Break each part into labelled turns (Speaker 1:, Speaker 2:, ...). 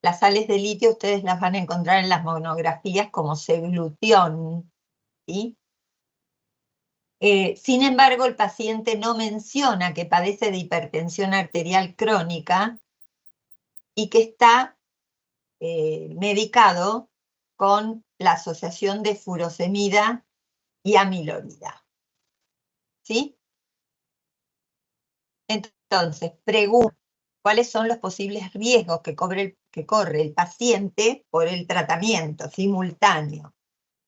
Speaker 1: Las sales de litio ustedes las van a encontrar en las monografías como seglution, ¿sí? Sin embargo, el paciente no menciona que padece de hipertensión arterial crónica y que está medicado con la asociación de furosemida y amilorida, ¿sí? Entonces, pregunta, ¿cuáles son los posibles riesgos que corre el paciente por el tratamiento simultáneo?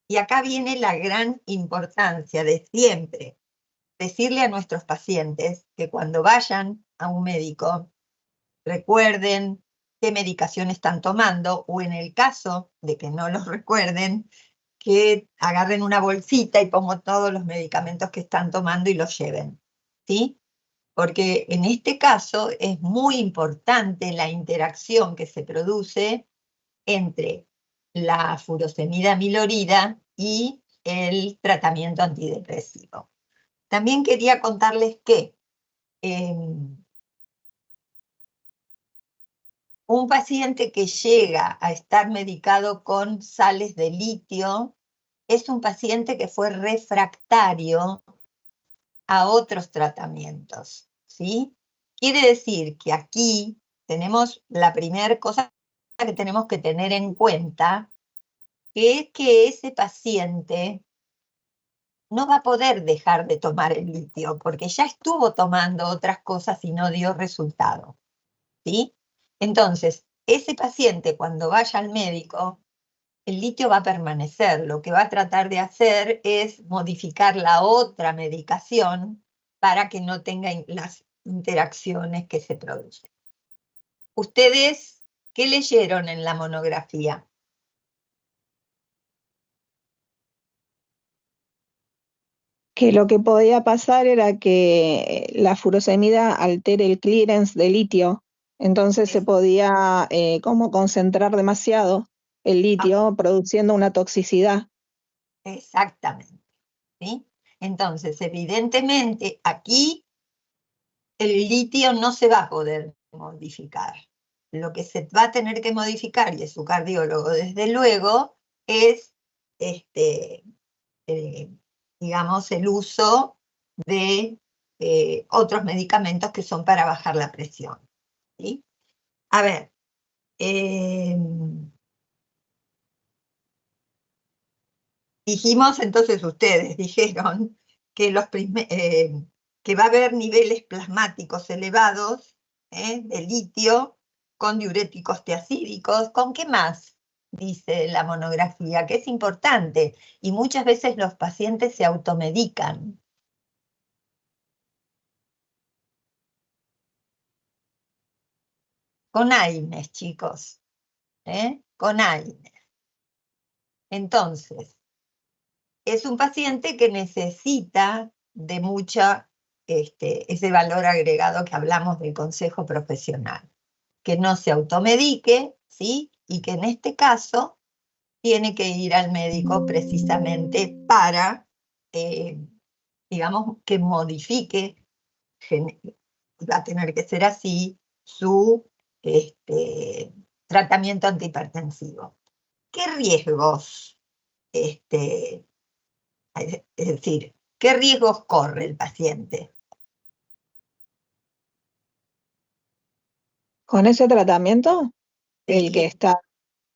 Speaker 1: Y acá viene la gran importancia de siempre decirle a nuestros pacientes que cuando vayan a un médico, recuerden qué medicación están tomando, o en el caso de que no los recuerden, que agarren una bolsita y pongan todos los medicamentos que están tomando y los lleven, ¿sí? Porque en este caso es muy importante la interacción que se produce entre la furosemida amilorida y el tratamiento antidepresivo. También quería contarles que un paciente que llega a estar medicado con sales de litio es un paciente que fue refractario a otros tratamientos, ¿sí? Quiere decir que aquí tenemos la primera cosa que tenemos que tener en cuenta, que es que ese paciente no va a poder dejar de tomar el litio, porque ya estuvo tomando otras cosas y no dio resultado, ¿sí? Entonces, ese paciente cuando vaya al médico, el litio va a permanecer. Lo que va a tratar de hacer es modificar la otra medicación para que no tenga las interacciones que se producen. ¿Ustedes qué leyeron en la monografía?
Speaker 2: Que lo que podía pasar era que la furosemida altere el clearance de litio, entonces se
Speaker 1: Es-
Speaker 2: podía como concentrar demasiado el
Speaker 1: ah,
Speaker 2: litio, produciendo una toxicidad.
Speaker 1: exactamente, ¿sí? Entonces, evidentemente, aquí el litio no se va a poder modificar. Lo que se va a tener que modificar, y es su cardiólogo desde luego, es eh, digamos, el uso de otros medicamentos que son para bajar la presión, ¿sí? A ver, eh, dijimos entonces, ustedes dijeron que, que va a haber niveles plasmáticos elevados de litio con diuréticos tiacídicos. ¿Con qué más? Dice la monografía, que es importante, y muchas veces los pacientes se automedican. Con AINES, chicos, con AINES. Entonces, es un paciente que necesita de ese valor agregado que hablamos del consejo profesional, que no se automedique, ¿sí? Y que en este caso tiene que ir al médico precisamente para, eh, digamos, que modifique, va a tener que ser así, su este, tratamiento antihipertensivo. ¿Qué riesgos, este, es decir, qué riesgos corre el paciente?
Speaker 2: Con ese tratamiento, el que
Speaker 1: Sí,
Speaker 2: está,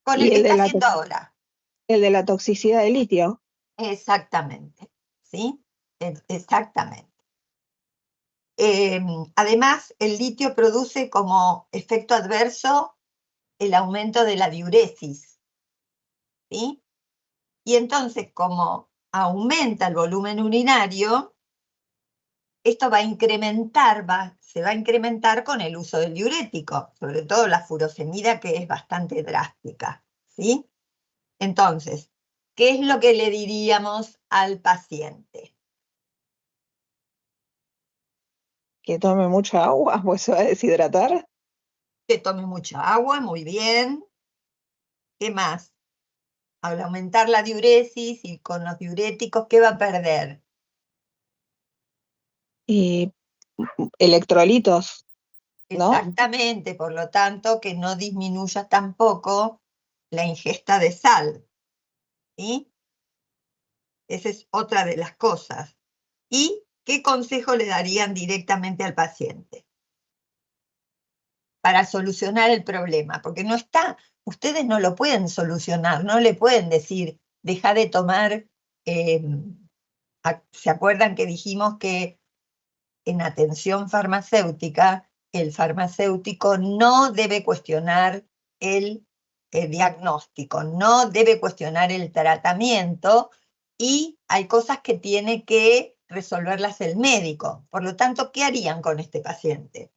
Speaker 1: con el
Speaker 2: y
Speaker 1: que está haciendo ahora.
Speaker 2: el de la toxicidad de litio.
Speaker 1: Exactamente, ¿sí? Exactamente. Eh, Además, el litio produce como efecto adverso el aumento de la diuresis, ¿sí? Y entonces, como aumenta el volumen urinario, esto va a incrementar, se va a incrementar con el uso del diurético, sobre todo la furosemida, que es bastante drástica, ¿sí? Entonces, ¿qué es lo que le diríamos al paciente?
Speaker 2: Que tome mucha agua, pues se va a deshidratar.
Speaker 1: Que tome mucha agua, muy bien. ¿Qué más? Al aumentar la diuresis y con los diuréticos, ¿qué va a perder?
Speaker 2: Y electrolitos. ¿no?
Speaker 1: Exactamente, por lo tanto, que no disminuya tampoco la ingesta de sal, ¿sí? Esa es otra de las cosas. ¿Y qué consejo le darían directamente al paciente para solucionar el problema? Porque no está, ustedes no lo pueden solucionar, no le pueden decir, deja de tomar, ¿se acuerdan que dijimos que en atención farmacéutica, el farmacéutico no debe cuestionar el diagnóstico, no debe cuestionar el tratamiento y hay cosas que tiene que resolverlas el médico? Por lo tanto, ¿qué harían con este paciente?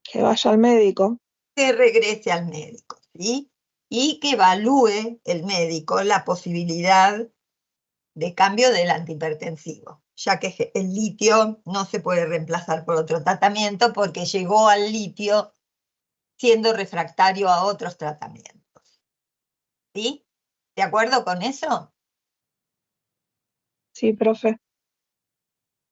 Speaker 2: Que vaya al médico.
Speaker 1: Que regrese al médico, ¿sí? Y que evalúe el médico la posibilidad de cambio del antihipertensivo, ya que el litio no se puede reemplazar por otro tratamiento porque llegó al litio siendo refractario a otros tratamientos. ¿Sí? ¿De acuerdo con eso?
Speaker 2: Sí, profe.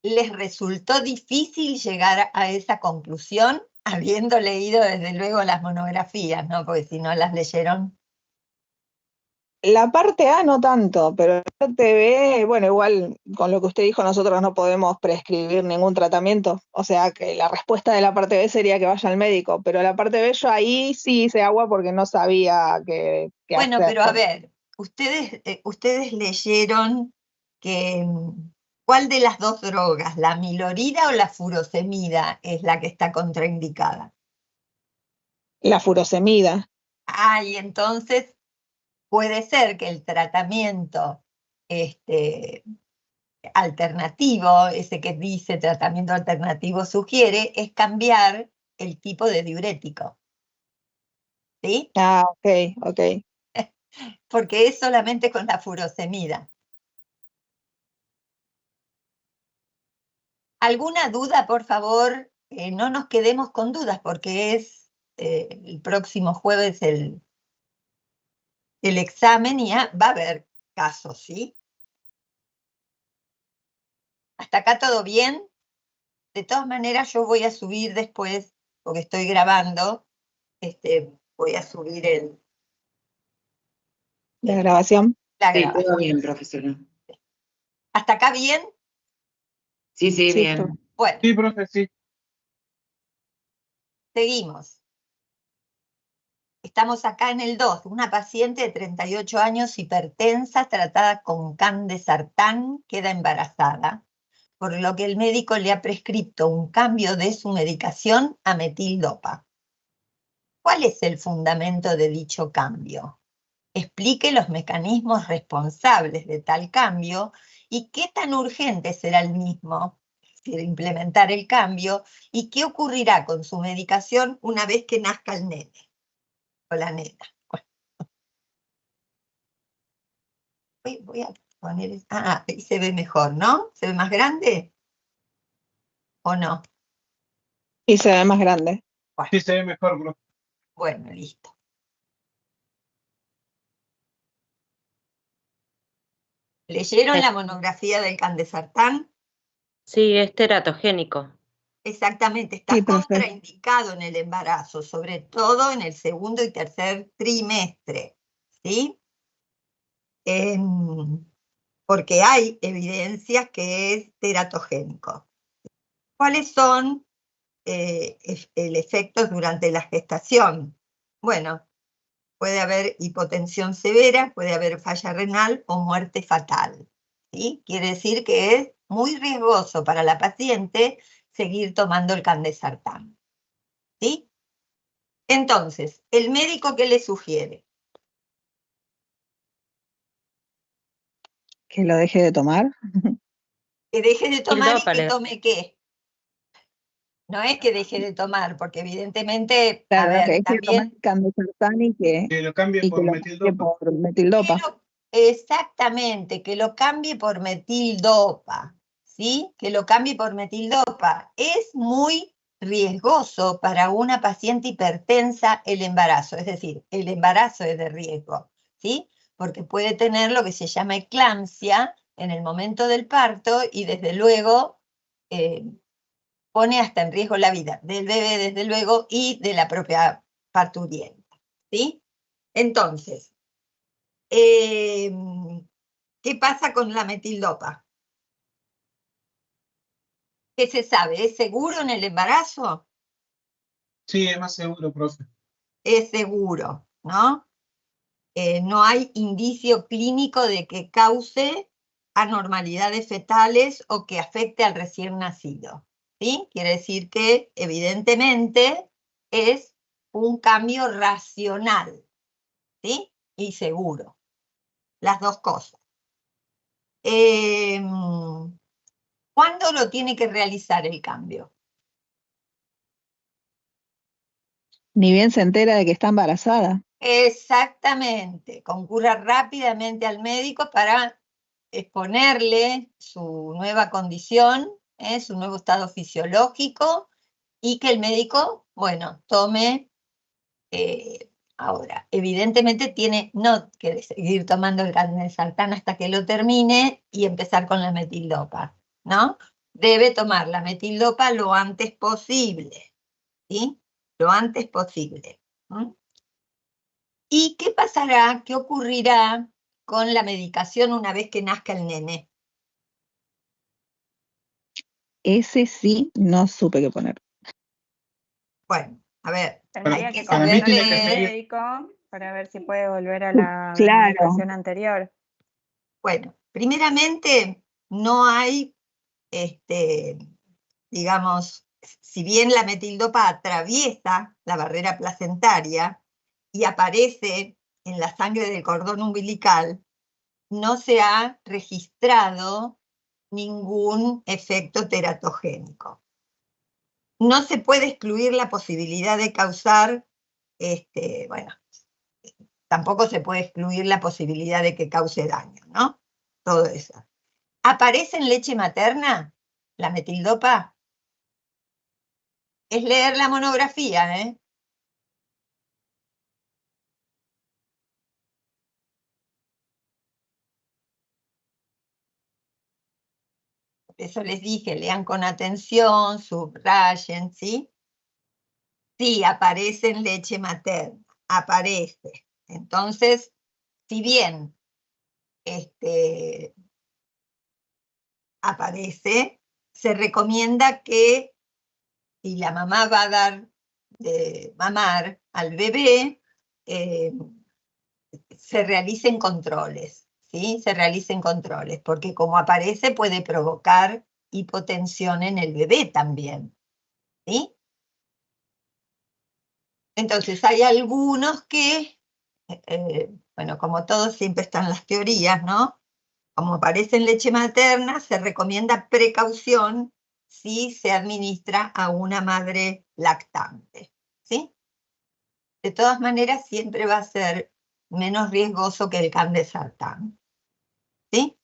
Speaker 1: ¿Les resultó difícil llegar a esa conclusión habiendo leído desde luego las monografías, ¿no? Porque si no las leyeron.
Speaker 2: La parte A no tanto, pero la parte B, bueno, igual con lo que usted dijo, nosotros no podemos prescribir ningún tratamiento. O sea que la respuesta de la parte B sería que vaya al médico, pero la parte B yo ahí sí hice agua porque no sabía qué
Speaker 1: Bueno,
Speaker 2: hacer.
Speaker 1: pero a ver, ustedes leyeron que ¿cuál de las dos drogas, la milorida o la furosemida, es la que está contraindicada?
Speaker 2: La furosemida.
Speaker 1: Ah, y entonces puede ser que el tratamiento este, alternativo, ese que dice tratamiento alternativo sugiere, es cambiar el tipo de diurético, ¿sí?
Speaker 2: Ah, ok, ok.
Speaker 1: Porque es solamente con la furosemida. ¿Alguna duda, por favor? No nos quedemos con dudas porque es el próximo jueves el examen y va a haber casos, ¿sí? ¿Hasta acá todo bien? De todas maneras, yo voy a subir después, porque estoy grabando, voy a subir
Speaker 2: La
Speaker 1: el-
Speaker 2: grabación.
Speaker 1: la
Speaker 3: Sí, todo
Speaker 1: grabación.
Speaker 3: bien, profesora.
Speaker 1: ¿Hasta acá bien?
Speaker 3: Sí, sí,
Speaker 2: Sí, profe.
Speaker 3: bien.
Speaker 1: Bueno,
Speaker 4: Sí, profe, sí.
Speaker 1: seguimos. Estamos acá en el 2, una paciente de 38 años hipertensa tratada con candesartán queda embarazada, por lo que el médico le ha prescrito un cambio de su medicación a metildopa. ¿Cuál es el fundamento de dicho cambio? Explique los mecanismos responsables de tal cambio y qué tan urgente será el mismo, es decir, implementar el cambio, y qué ocurrirá con su medicación una vez que nazca el nene o la nena. Voy a poner. Ahí se ve mejor, ¿no? ¿Se ve más grande o no?
Speaker 2: Y se ve más grande.
Speaker 1: Bueno,
Speaker 4: Sí se ve mejor, profe.
Speaker 1: bueno, listo. ¿Leyeron la monografía del candesartán?
Speaker 5: Sí, es teratogénico.
Speaker 1: Exactamente,
Speaker 2: Sí,
Speaker 1: está
Speaker 2: profe.
Speaker 1: contraindicado en el embarazo, sobre todo en el segundo y tercer trimestre, ¿sí? Porque hay evidencias que es teratogénico. ¿Cuáles son el efectos durante la gestación? Bueno, puede haber hipotensión severa, puede haber falla renal o muerte fatal, ¿sí? Quiere decir que es muy riesgoso para la paciente seguir tomando el candesartán, ¿sí? Entonces, ¿el médico qué le sugiere?
Speaker 2: Que lo deje de tomar.
Speaker 1: Que deje de tomar y
Speaker 5: Tildopa
Speaker 1: que
Speaker 5: le
Speaker 1: tome qué. No es que deje de tomar, porque evidentemente, a
Speaker 2: Claro, que
Speaker 1: ver,
Speaker 2: deje de tomar
Speaker 1: también.
Speaker 2: candesartán
Speaker 4: Que lo cambie
Speaker 2: y que
Speaker 4: por
Speaker 2: lo cambie
Speaker 4: metildopa.
Speaker 2: por metildopa.
Speaker 1: Exactamente, que lo cambie por metildopa, ¿sí? Que lo cambie por metildopa. Es muy riesgoso para una paciente hipertensa el embarazo, es decir, el embarazo es de riesgo, ¿sí? Porque puede tener lo que se llama eclampsia en el momento del parto y desde luego pone hasta en riesgo la vida del bebé, desde luego, y de la propia parturienta, ¿sí? Entonces, ¿qué pasa con la metildopa? ¿Qué se sabe? ¿Es seguro en el embarazo?
Speaker 4: Sí, es más seguro, profe.
Speaker 1: Es seguro, ¿no? No hay indicio clínico de que cause anormalidades fetales o que afecte al recién nacido, ¿sí? Quiere decir que evidentemente es un cambio racional, ¿sí? Y seguro, las dos cosas. ¿Cuándo lo tiene que realizar el cambio?
Speaker 2: Ni bien se entera de que está embarazada.
Speaker 1: Exactamente, concurra rápidamente al médico para exponerle su nueva condición, su nuevo estado fisiológico, y que el médico, bueno, tome, ahora, evidentemente tiene no que seguir tomando el Candesartán hasta que lo termine y empezar con la metildopa, ¿no? Debe tomar la metildopa lo antes posible, ¿sí? Lo antes posible. ¿Y qué pasará, qué ocurrirá con la medicación una vez que nazca el nene?
Speaker 2: Ese sí no supe qué poner.
Speaker 1: Bueno, a ver,
Speaker 6: Tendría
Speaker 1: hay que
Speaker 6: que
Speaker 4: para mí
Speaker 1: saber
Speaker 6: conversar
Speaker 4: tiene
Speaker 6: con
Speaker 4: que
Speaker 6: el
Speaker 1: leer.
Speaker 4: seguir.
Speaker 6: médico para ver si puede volver a la
Speaker 2: Claro.
Speaker 6: medicación anterior.
Speaker 1: Bueno, primeramente, no hay, digamos, si bien la metildopa atraviesa la barrera placentaria y aparece en la sangre del cordón umbilical, no se ha registrado ningún efecto teratogénico. No se puede excluir la posibilidad de causar, bueno, tampoco se puede excluir la posibilidad de que cause daño, ¿no? Todo eso. ¿Aparece en leche materna la metildopa? Es leer la monografía, ¿eh? Por eso les dije, lean con atención, subrayen, ¿sí? Sí, aparece en leche materna, aparece. Entonces, si bien aparece, se recomienda que si la mamá va a dar de mamar al bebé, se realicen controles, ¿sí? Se realicen controles, porque como aparece puede provocar hipotensión en el bebé también, ¿sí? Entonces hay algunos que, bueno, como todos siempre están las teorías, ¿no? Como aparece en leche materna, se recomienda precaución si se administra a una madre lactante, ¿sí? De todas maneras, siempre va a ser menos riesgoso que el Candesartán, ¿sí?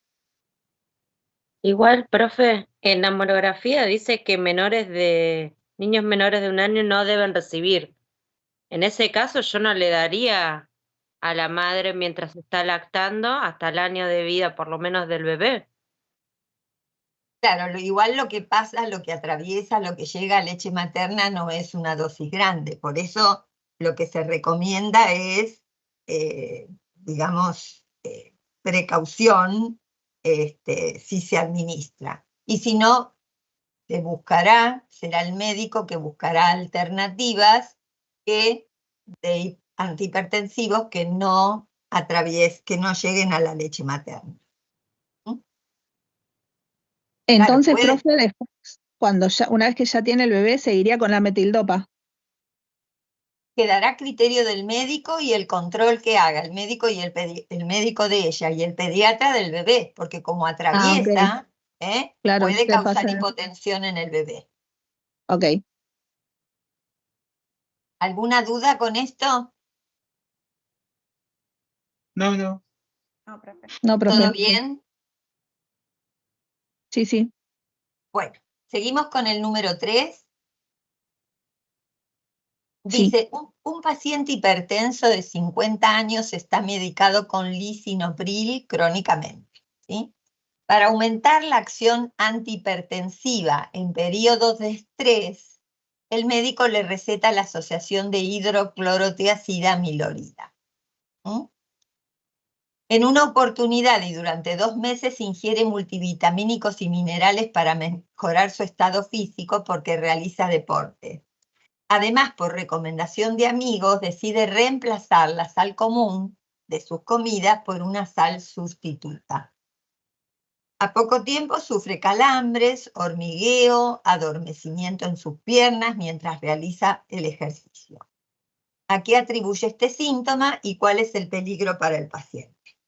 Speaker 5: Igual, profe, en la monografía dice que niños menores de 1 año no deben recibir. En ese caso, yo no le daría a la madre mientras está lactando hasta el año de vida, por lo menos del bebé.
Speaker 1: Claro, igual lo que pasa, lo que atraviesa, lo que llega a leche materna no es una dosis grande. Por eso lo que se recomienda es, digamos, precaución si se administra. Y si no, será el médico que buscará alternativas de antihipertensivos que no que no lleguen a la leche materna. Claro,
Speaker 2: Entonces,
Speaker 1: puede,
Speaker 2: profe, después, una vez que ya tiene el bebé, seguiría con la metildopa.
Speaker 1: quedará a criterio del médico y el control que haga el médico y el médico de ella y el pediatra del bebé, porque como
Speaker 2: Ah, ok.
Speaker 1: atraviesa,
Speaker 2: Claro,
Speaker 1: puede
Speaker 2: se
Speaker 1: causar
Speaker 2: pasa.
Speaker 1: hipotensión en el bebé.
Speaker 2: Ok.
Speaker 1: ¿Alguna duda con esto?
Speaker 4: No, no.
Speaker 6: No, profe.
Speaker 2: No, profe.
Speaker 1: ¿Todo bien?
Speaker 2: Sí, sí.
Speaker 1: Bueno, seguimos con el número 3.
Speaker 2: Sí.
Speaker 1: Dice, un paciente hipertenso de 50 años está medicado con lisinopril crónicamente, ¿sí? Para aumentar la acción antihipertensiva en periodos de estrés, el médico le receta la asociación de hidroclorotiazida amilorida. En una oportunidad y durante 2 meses ingiere multivitamínicos y minerales para mejorar su estado físico porque realiza deporte. Además, por recomendación de amigos, decide reemplazar la sal común de sus comidas por una sal sustituta. A poco tiempo sufre calambres, hormigueo, adormecimiento en sus piernas mientras realiza el ejercicio. ¿A qué atribuye este síntoma y cuál es el peligro para el paciente?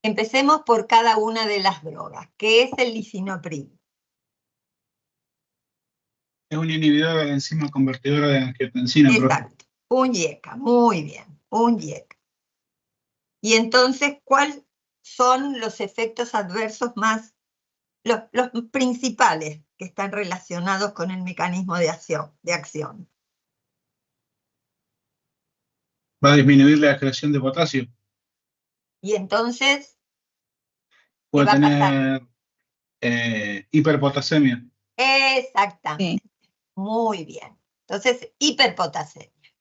Speaker 1: Empecemos por cada una de las drogas. ¿Qué es el lisinopril?
Speaker 4: Es un inhibidor de la enzima convertidora de angiotensina, profe.
Speaker 1: Exacto, un IECA, muy bien, un IECA. Y entonces, ¿cuáles son los efectos adversos más, los principales que están relacionados con el mecanismo de acción?
Speaker 4: Va a disminuir la excreción de potasio.
Speaker 1: Y entonces,
Speaker 4: Puede
Speaker 1: va a pasar?
Speaker 4: tener hiperpotasemia.
Speaker 1: Exactamente, muy bien. Entonces, hiperpotasemia.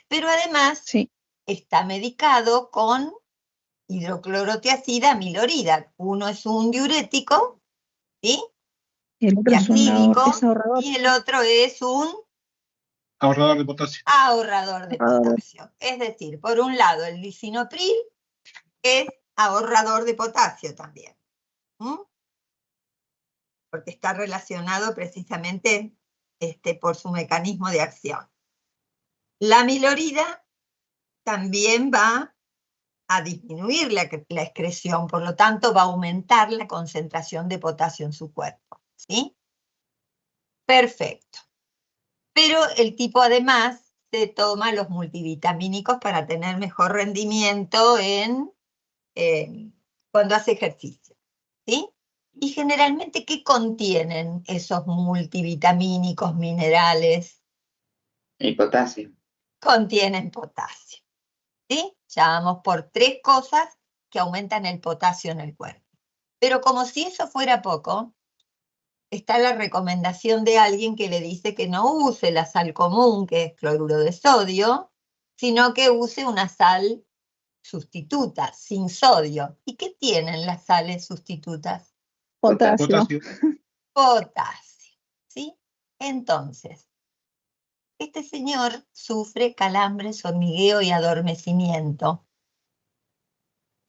Speaker 1: Pero además,
Speaker 2: Sí.
Speaker 1: está medicado con hidroclorotiazida amilorida. Uno es un diurético, ¿sí?
Speaker 2: Y el otro
Speaker 1: Y
Speaker 2: es
Speaker 1: acídico,
Speaker 2: es ahorrador.
Speaker 1: y el otro es un
Speaker 4: Ahorrador de potasio.
Speaker 1: ahorrador de
Speaker 2: Ahorrador.
Speaker 1: potasio. Es decir, por un lado, el lisinopril es ahorrador de potasio también, porque está relacionado precisamente por su mecanismo de acción. La amilorida también va a disminuir la excreción, por lo tanto va a aumentar la concentración de potasio en su cuerpo, ¿sí? Perfecto. Pero el tipo además se toma los multivitamínicos para tener mejor rendimiento cuando hace ejercicio, ¿sí? Y generalmente, ¿qué contienen esos multivitamínicos, minerales?
Speaker 3: Y potasio.
Speaker 1: Contienen potasio, ¿sí? Ya vamos por 3 cosas que aumentan el potasio en el cuerpo. Pero como si eso fuera poco, está la recomendación de alguien que le dice que no use la sal común, que es cloruro de sodio, sino que use una sal sustituta, sin sodio. ¿Y qué tienen las sales sustitutas?
Speaker 2: Potasio.
Speaker 4: Potasio.
Speaker 1: Potasio, ¿sí? Entonces, este señor sufre calambres, hormigueo y adormecimiento.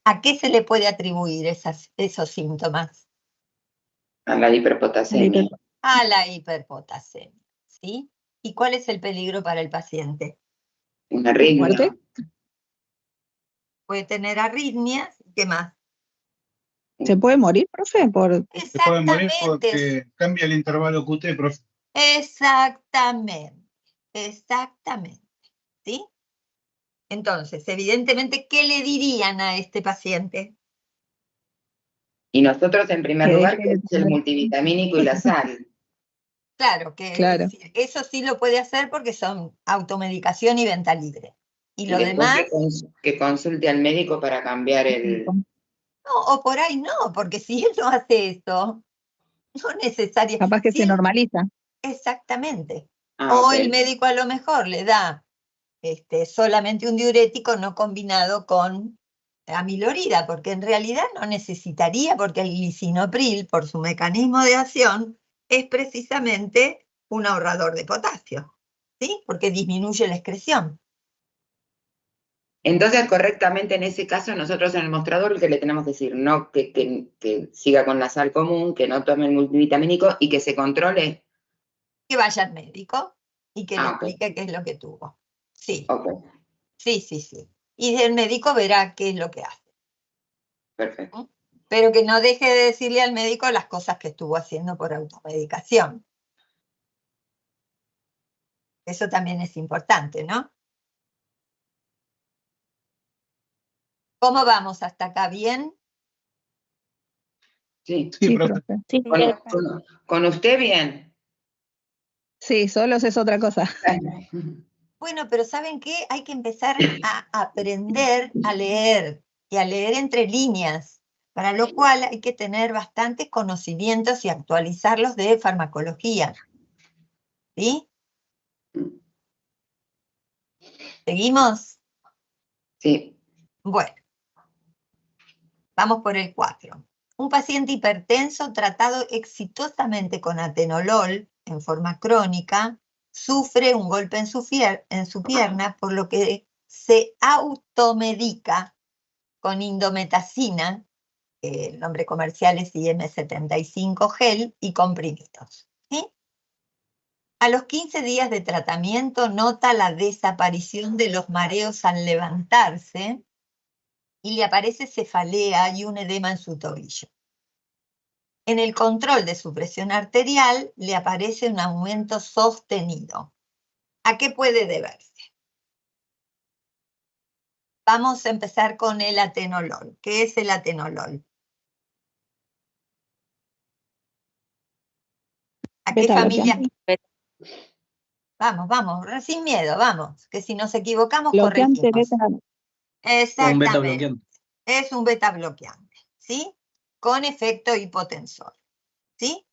Speaker 1: ¿A qué se le puede atribuir esos síntomas?
Speaker 3: A la hiperpotasemia.
Speaker 1: A la hiperpotasemia, ¿sí? ¿Y cuál es el peligro para el paciente?
Speaker 3: Una arritmia.
Speaker 2: ¿Muerte?
Speaker 1: Puede tener arritmias, ¿qué más?
Speaker 2: ¿Se puede morir, profe?
Speaker 4: Se puede morir
Speaker 1: Exactamente,
Speaker 4: porque cambia el intervalo QT, profe.
Speaker 1: exactamente, ¿sí? Entonces, evidentemente, ¿qué le dirían a este paciente?
Speaker 3: Y nosotros, en primer
Speaker 2: Que
Speaker 3: lugar,
Speaker 2: deje
Speaker 3: que
Speaker 2: de
Speaker 3: es el
Speaker 2: tomar.
Speaker 3: multivitamínico y la sal.
Speaker 1: Claro, que
Speaker 2: Claro.
Speaker 1: eso sí lo puede hacer porque son automedicación y venta libre. Y
Speaker 3: Y
Speaker 1: lo
Speaker 3: después
Speaker 1: demás,
Speaker 3: que consulte al médico para cambiar el...
Speaker 1: no, o por ahí no, porque si él no hace esto, no necesariamente.
Speaker 2: Capaz que se normaliza.
Speaker 1: Exactamente.
Speaker 3: Ah,
Speaker 1: O
Speaker 3: ok.
Speaker 1: el médico a lo mejor le da solamente un diurético no combinado con amilorida, porque en realidad no necesitaría, porque el lisinopril, por su mecanismo de acción, es precisamente un ahorrador de potasio, ¿sí? Porque disminuye la excreción.
Speaker 3: Entonces, correctamente, en ese caso, nosotros en el mostrador, ¿qué le tenemos que decir? No que siga con la sal común, que no tome el multivitamínico y que se controle.
Speaker 1: Que vaya al médico y que le
Speaker 3: Ok.
Speaker 1: explique qué es lo que tuvo. Sí,
Speaker 3: Ok,
Speaker 1: sí. Y el médico verá qué es lo que hace.
Speaker 3: perfecto.
Speaker 1: Pero que no deje de decirle al médico las cosas que estuvo haciendo por automedicación. Eso también es importante, ¿no? ¿Cómo vamos hasta acá? ¿Bien?
Speaker 3: Sí.
Speaker 4: Sí,
Speaker 2: Sí,
Speaker 4: profe.
Speaker 2: profe.
Speaker 5: Sí,
Speaker 3: Con usted bien.
Speaker 2: Sí, solos es otra cosa.
Speaker 1: Bueno, pero ¿saben qué? Hay que empezar a aprender a leer. y a leer entre líneas, para lo cual hay que tener bastantes conocimientos y actualizarlos de farmacología. ¿Sí? ¿Seguimos?
Speaker 3: Sí.
Speaker 1: Bueno, vamos por el 4. Un paciente hipertenso tratado exitosamente con atenolol en forma crónica sufre un golpe en su pierna, por lo que se automedica con indometacina, el nombre comercial es IM75 gel, y comprimidos. ¿Sí? A los 15 días de tratamiento nota la desaparición de los mareos al levantarse y le aparece cefalea y un edema en su tobillo. En el control de su presión arterial le aparece un aumento sostenido. ¿A qué puede deberse? Vamos a empezar con el atenolol. ¿Qué es el atenolol? ¿A qué familia? Vamos, vamos, sin miedo, vamos, que si nos equivocamos
Speaker 2: Bloqueante
Speaker 1: corregimos.
Speaker 2: beta.
Speaker 7: Un
Speaker 1: Exactamente.
Speaker 7: beta bloqueante.
Speaker 1: Es un beta bloqueante, ¿sí? Con efecto hipotensor, ¿sí?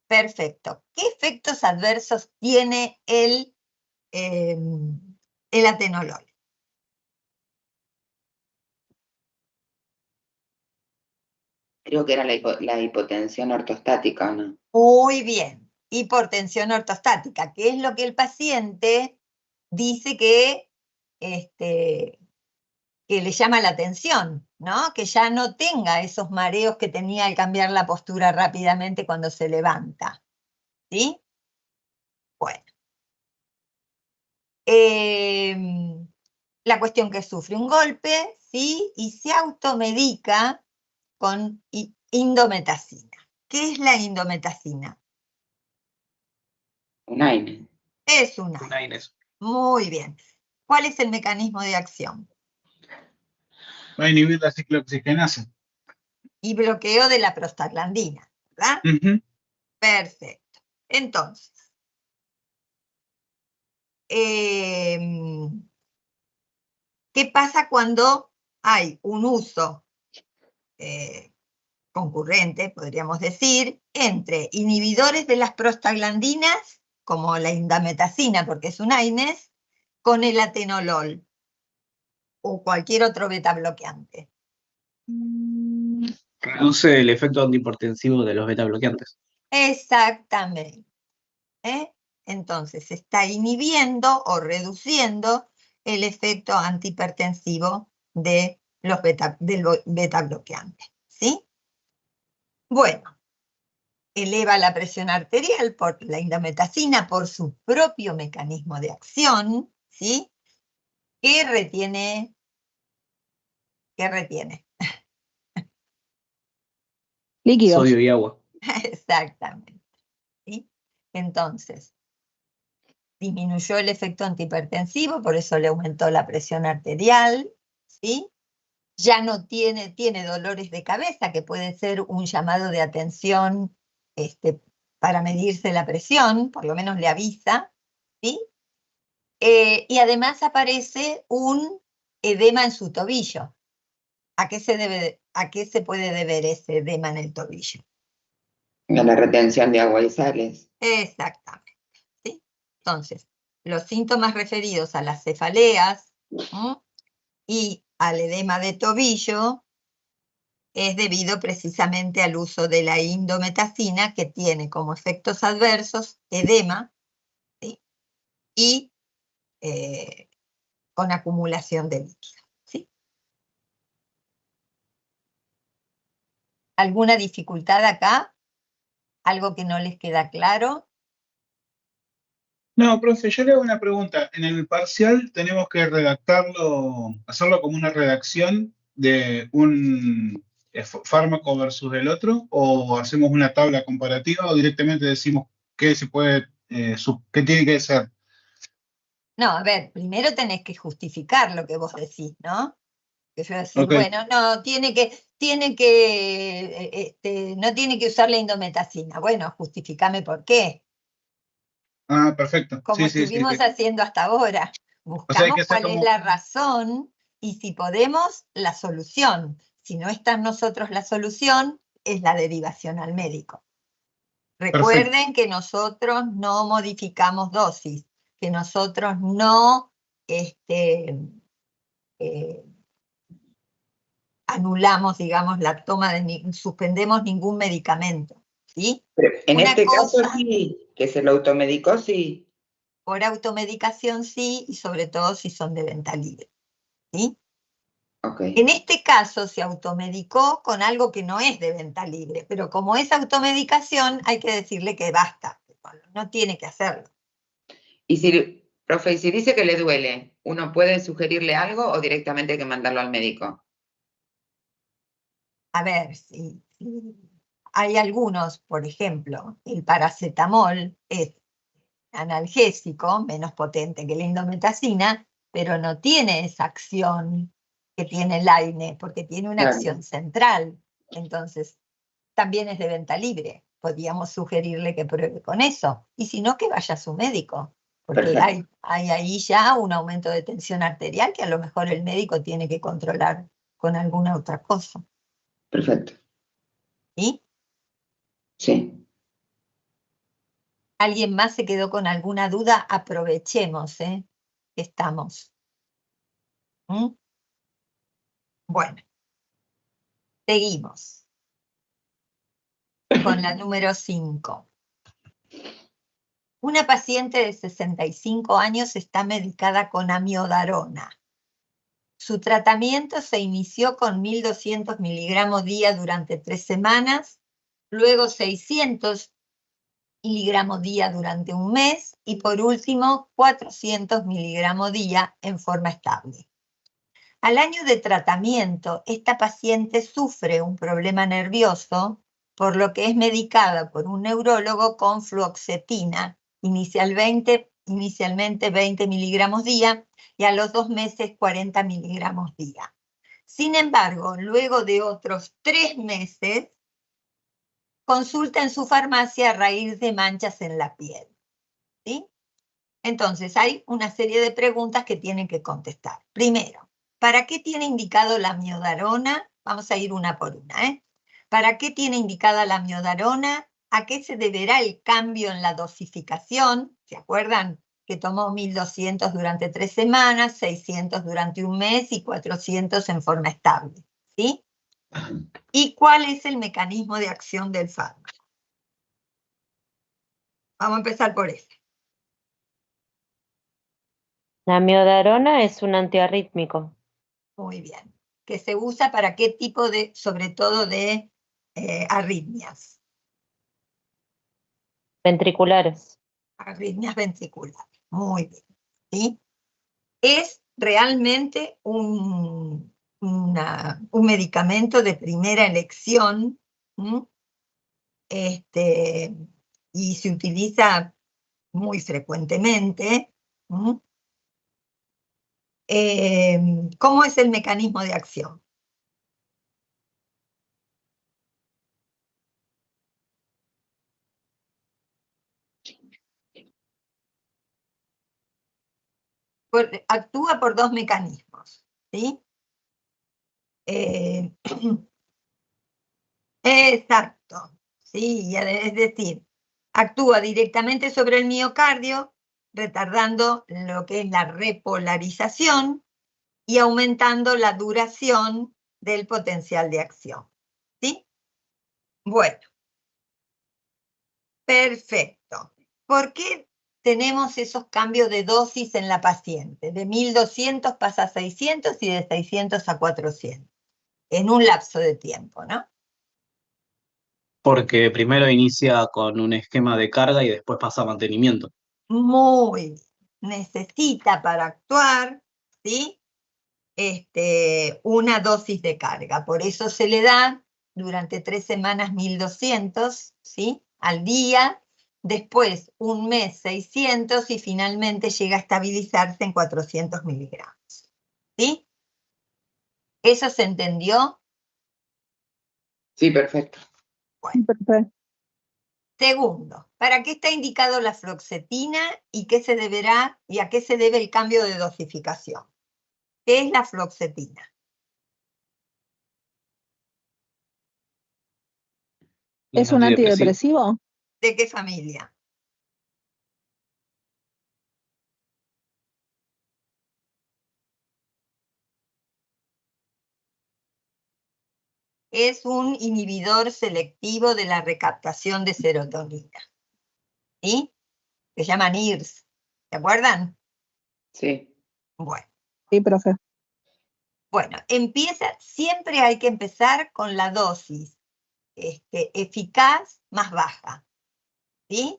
Speaker 1: Perfecto. ¿Qué efectos adversos tiene el atenolol?
Speaker 3: Creo que era la hipotensión ortostática, ¿no?
Speaker 1: Muy bien. Hipertensión ortostática, que es lo que el paciente dice que le llama la atención, ¿no? Que ya no tenga esos mareos que tenía al cambiar la postura rápidamente cuando se levanta. ¿Sí? Bueno. La cuestión que sufre un golpe, ¿sí? Y se automedica con indometacina. ¿Qué es la indometacina?
Speaker 3: Un AINE.
Speaker 1: Es una.
Speaker 7: Un AINES.
Speaker 1: Muy bien. ¿Cuál es el mecanismo de acción?
Speaker 4: Va a inhibir la ciclooxigenasa.
Speaker 1: Y bloqueo de la prostaglandina, ¿verdad?
Speaker 4: Ujú.
Speaker 1: Perfecto. Entonces, ¿qué pasa cuando hay un uso concurrente, podríamos decir, entre inhibidores de las prostaglandinas, como la indometacina, porque es un AINES, con el atenolol o cualquier otro beta bloqueante?
Speaker 7: Reduce el efecto antihipertensivo de los beta bloqueantes.
Speaker 1: Exactamente. Entonces, se está inhibiendo o reduciendo el efecto antihipertensivo de del beta bloqueante. ¿Sí? Bueno, eleva la presión arterial por la indometacina por su propio mecanismo de acción, ¿sí? ¿Qué retiene? ¿Qué retiene?
Speaker 2: Líquidos.
Speaker 7: Sodio y agua.
Speaker 1: Exactamente. ¿Sí? Entonces, disminuyó el efecto antihipertensivo, por eso le aumentó la presión arterial, ¿sí? Ya no tiene dolores de cabeza, que puede ser un llamado de atención para medirse la presión, por lo menos le avisa, ¿sí? Y además aparece un edema en su tobillo. ¿A qué se puede deber ese edema en el tobillo?
Speaker 3: A la retención de agua y sales.
Speaker 1: Exactamente. ¿Sí? Entonces, los síntomas referidos a las cefaleas y al edema de tobillo es debido precisamente al uso de la indometacina, que tiene como efectos adversos edema, ¿sí? Y con acumulación de líquido. ¿Sí? ¿Alguna dificultad acá? ¿Algo que no les queda claro?
Speaker 4: No, profe, yo le hago una pregunta. En el parcial tenemos que redactarlo, hacerlo como una redacción de un fármaco versus el otro, o hacemos una tabla comparativa, o directamente decimos qué se puede, qué tiene que ser.
Speaker 1: No, a ver, primero tenés que justificar lo que vos decís, ¿no? Que yo decir,
Speaker 4: Ok.
Speaker 1: bueno, no, no tiene que usar la indometacina. Bueno, justificame por qué,
Speaker 4: Ah, perfecto.
Speaker 1: como
Speaker 4: Sí, sí, sí,
Speaker 1: estuvimos
Speaker 4: sí.
Speaker 1: haciendo hasta ahora.
Speaker 4: O sea, hay
Speaker 1: Buscamos
Speaker 4: que hacer
Speaker 1: cuál es
Speaker 4: como,
Speaker 1: la razón y si podemos, la solución. Si no está en nosotros la solución, es la derivación al médico. Recuerden que nosotros no modificamos dosis, que nosotros no anulamos, digamos, la toma de, suspendemos ningún medicamento, ¿sí?
Speaker 3: Pero en
Speaker 1: Una
Speaker 3: este caso
Speaker 1: cosa-
Speaker 3: sí, que se lo automedicó, sí.
Speaker 1: Por automedicación sí, y sobre todo si son de venta libre, ¿sí?
Speaker 3: Ok.
Speaker 1: En este caso se automedicó con algo que no es de venta libre, pero como es automedicación, hay que decirle que basta, no tiene que hacerlo.
Speaker 3: Y si, profe, y si dice que le duele, ¿uno puede sugerirle algo o directamente hay que mandarlo al médico?
Speaker 1: A ver, si hay algunos, por ejemplo, el paracetamol es analgésico, menos potente que la indometacina, pero no tiene esa acción que tiene el AINE, porque tiene una
Speaker 3: Claro.
Speaker 1: acción central. Entonces, también es de venta libre. Podríamos sugerirle que pruebe con eso. Y si no, que vaya a su médico. Porque
Speaker 3: Perfecto.
Speaker 1: hay ahí ya un aumento de tensión arterial que a lo mejor el médico tiene que controlar con alguna otra cosa.
Speaker 3: Perfecto.
Speaker 1: ¿Sí?
Speaker 3: Sí.
Speaker 1: ¿Alguien más se quedó con alguna duda? Aprovechemos, que estamos. ¿Mm? Bueno, seguimos con la número 5. Una paciente de 65 años está medicada con amiodarona. Su tratamiento se inició con 1.200 miligramos día durante 3 semanas, luego 600 miligramos día durante un mes y por último 400 miligramos día en forma estable. Al año de tratamiento, esta paciente sufre un problema nervioso, por lo que es medicada por un neurólogo con fluoxetina, inicialmente 20 miligramos día y a los 2 meses 40 miligramos día. Sin embargo, luego de otros 3 meses, consulta en su farmacia a raíz de manchas en la piel, ¿sí? Entonces, hay una serie de preguntas que tienen que contestar. Primero, ¿para qué tiene indicado la amiodarona? Vamos a ir una por una, ¿eh? ¿Para qué tiene indicada la amiodarona? ¿A qué se deberá el cambio en la dosificación? ¿Se acuerdan que tomó 1.200 durante 3 semanas, 600 durante un mes y 400 en forma estable? ¿Sí? ¿Y cuál es el mecanismo de acción del fármaco? Vamos a empezar por ese.
Speaker 5: La amiodarona es un antiarrítmico.
Speaker 1: Muy bien. ¿Que se usa para qué tipo de, sobre todo de arritmias?
Speaker 5: Ventriculares.
Speaker 1: Arritmias ventriculares. Muy bien. ¿Sí? Es realmente un medicamento de primera elección, y se utiliza muy frecuentemente. ¿Cómo es el mecanismo de acción? Actúa por 2 mecanismos, ¿sí? Exacto, sí, es decir, actúa directamente sobre el miocardio, retardando lo que es la repolarización y aumentando la duración del potencial de acción, ¿sí? Bueno, perfecto. ¿Por qué tenemos esos cambios de dosis en la paciente? De 1.200 pasa a 600 y de 600 a 400, en un lapso de tiempo, ¿no?
Speaker 7: Porque primero inicia con un esquema de carga y después pasa a mantenimiento.
Speaker 1: Muy bien. Necesita para actuar, ¿sí? Una dosis de carga. Por eso se le da durante 3 semanas 1.200, ¿sí? Al día. Después, un mes 600 y finalmente llega a estabilizarse en 400 miligramos. ¿Sí? ¿Eso se entendió?
Speaker 3: Sí, perfecto.
Speaker 1: Bueno.
Speaker 2: Perfecto.
Speaker 1: Segundo, ¿para qué está indicado la fluoxetina y qué se deberá y a qué se debe el cambio de dosificación? ¿Qué es la fluoxetina?
Speaker 2: ¿Es un antidepresivo?
Speaker 1: ¿De qué familia? Es un inhibidor selectivo de la recaptación de serotonina. ¿Sí? Se llama NIRS. ¿Se acuerdan?
Speaker 3: Sí.
Speaker 1: Bueno.
Speaker 2: Sí, profe.
Speaker 1: Bueno, siempre hay que empezar con la dosis eficaz más baja. ¿Sí?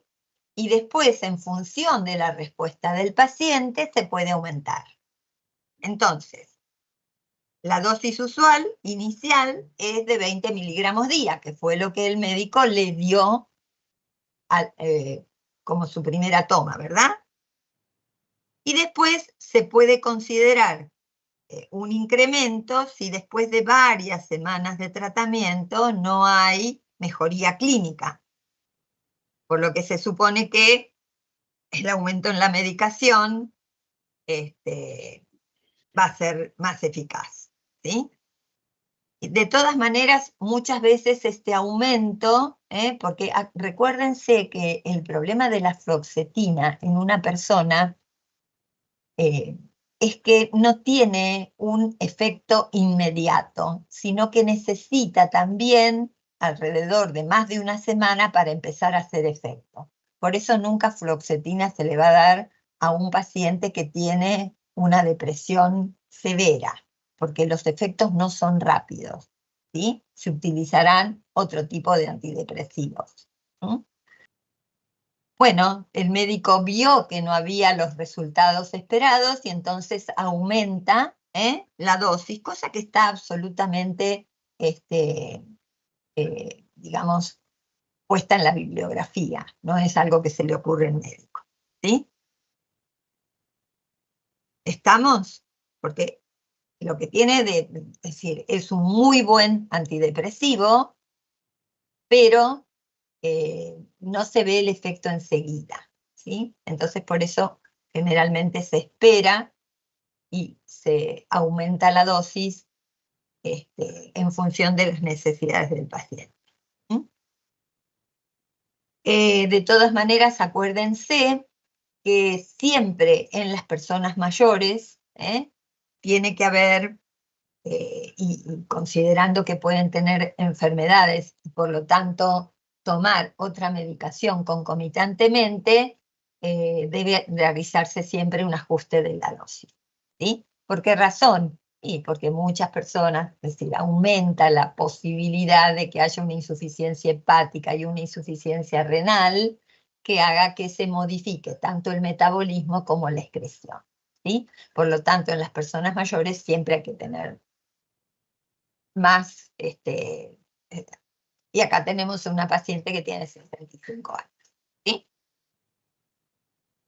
Speaker 1: Y después, en función de la respuesta del paciente, se puede aumentar. Entonces, la dosis usual, inicial, es de 20 miligramos día, que fue lo que el médico le dio como su primera toma, ¿verdad? Y después se puede considerar un incremento si después de varias semanas de tratamiento no hay mejoría clínica, por lo que se supone que el aumento en la medicación va a ser más eficaz, ¿sí? De todas maneras, muchas veces este aumento, porque recuérdense que el problema de la fluoxetina en una persona es que no tiene un efecto inmediato, sino que necesita también alrededor de más de una semana para empezar a hacer efecto. Por eso nunca fluoxetina se le va a dar a un paciente que tiene una depresión severa, porque los efectos no son rápidos, ¿sí? Se utilizarán otro tipo de antidepresivos. ¿Mm? Bueno, el médico vio que no había los resultados esperados y entonces aumenta la dosis, cosa que está absolutamente, digamos, puesta en la bibliografía, no es algo que se le ocurre al médico, ¿sí? ¿Estamos? Porque lo que tiene es decir, es un muy buen antidepresivo, pero no se ve el efecto enseguida, ¿sí? Entonces por eso generalmente se espera y se aumenta la dosis en función de las necesidades del paciente. ¿Mm? De todas maneras, acuérdense que siempre en las personas mayores tiene que haber, y considerando que pueden tener enfermedades y por lo tanto tomar otra medicación concomitantemente, debe realizarse siempre un ajuste de la dosis. ¿Sí? ¿Por qué razón? Y porque muchas personas, es decir, aumenta la posibilidad de que haya una insuficiencia hepática y una insuficiencia renal que haga que se modifique tanto el metabolismo como la excreción. ¿Sí? Por lo tanto, en las personas mayores siempre hay que tener más, y acá tenemos una paciente que tiene 65 años. ¿Sí?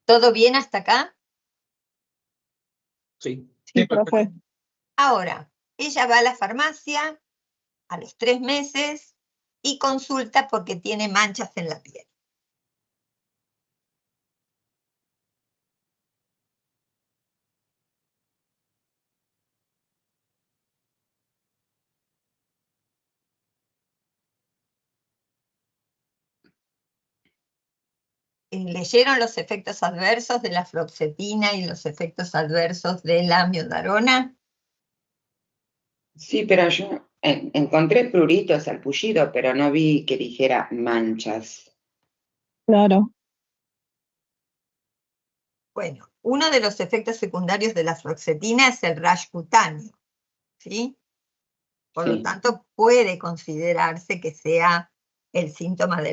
Speaker 1: ¿Todo bien hasta acá?
Speaker 7: Sí.
Speaker 2: Sí, profe.
Speaker 1: Ahora, ella va a la farmacia a los 3 meses y consulta porque tiene manchas en la piel. ¿Leyeron los efectos adversos de la fluoxetina y los efectos adversos de la amiodarona?
Speaker 3: Sí, pero yo encontré pruritos, salpullido, pero no vi que dijera manchas.
Speaker 2: Claro.
Speaker 1: Bueno, uno de los efectos secundarios de la fluoxetina es el rash cutáneo, ¿sí? Por lo
Speaker 3: Sí.
Speaker 1: tanto, puede considerarse que sea el síntoma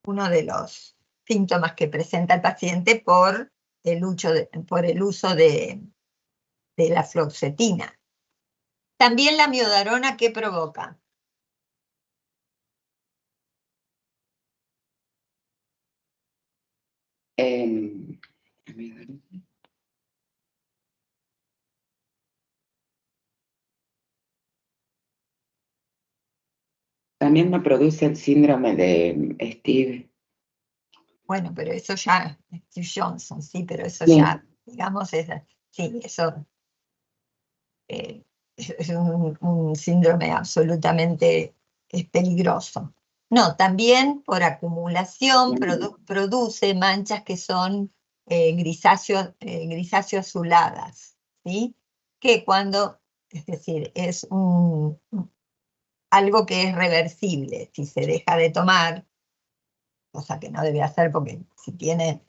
Speaker 1: uno de los síntomas que presenta el paciente por el uso de la fluoxetina. También la miodarona, ¿qué provoca?
Speaker 3: También me produce el síndrome de Steve.
Speaker 1: Bueno, pero eso ya, Steve Johnson, sí, pero eso
Speaker 3: Sí.
Speaker 1: ya, digamos, sí, eso es un síndrome absolutamente peligroso. No, también por acumulación produce manchas que son grisáceo azuladas, ¿sí? Que cuando, es decir, es algo que es reversible, si se deja de tomar, cosa que no debe hacer porque si tiene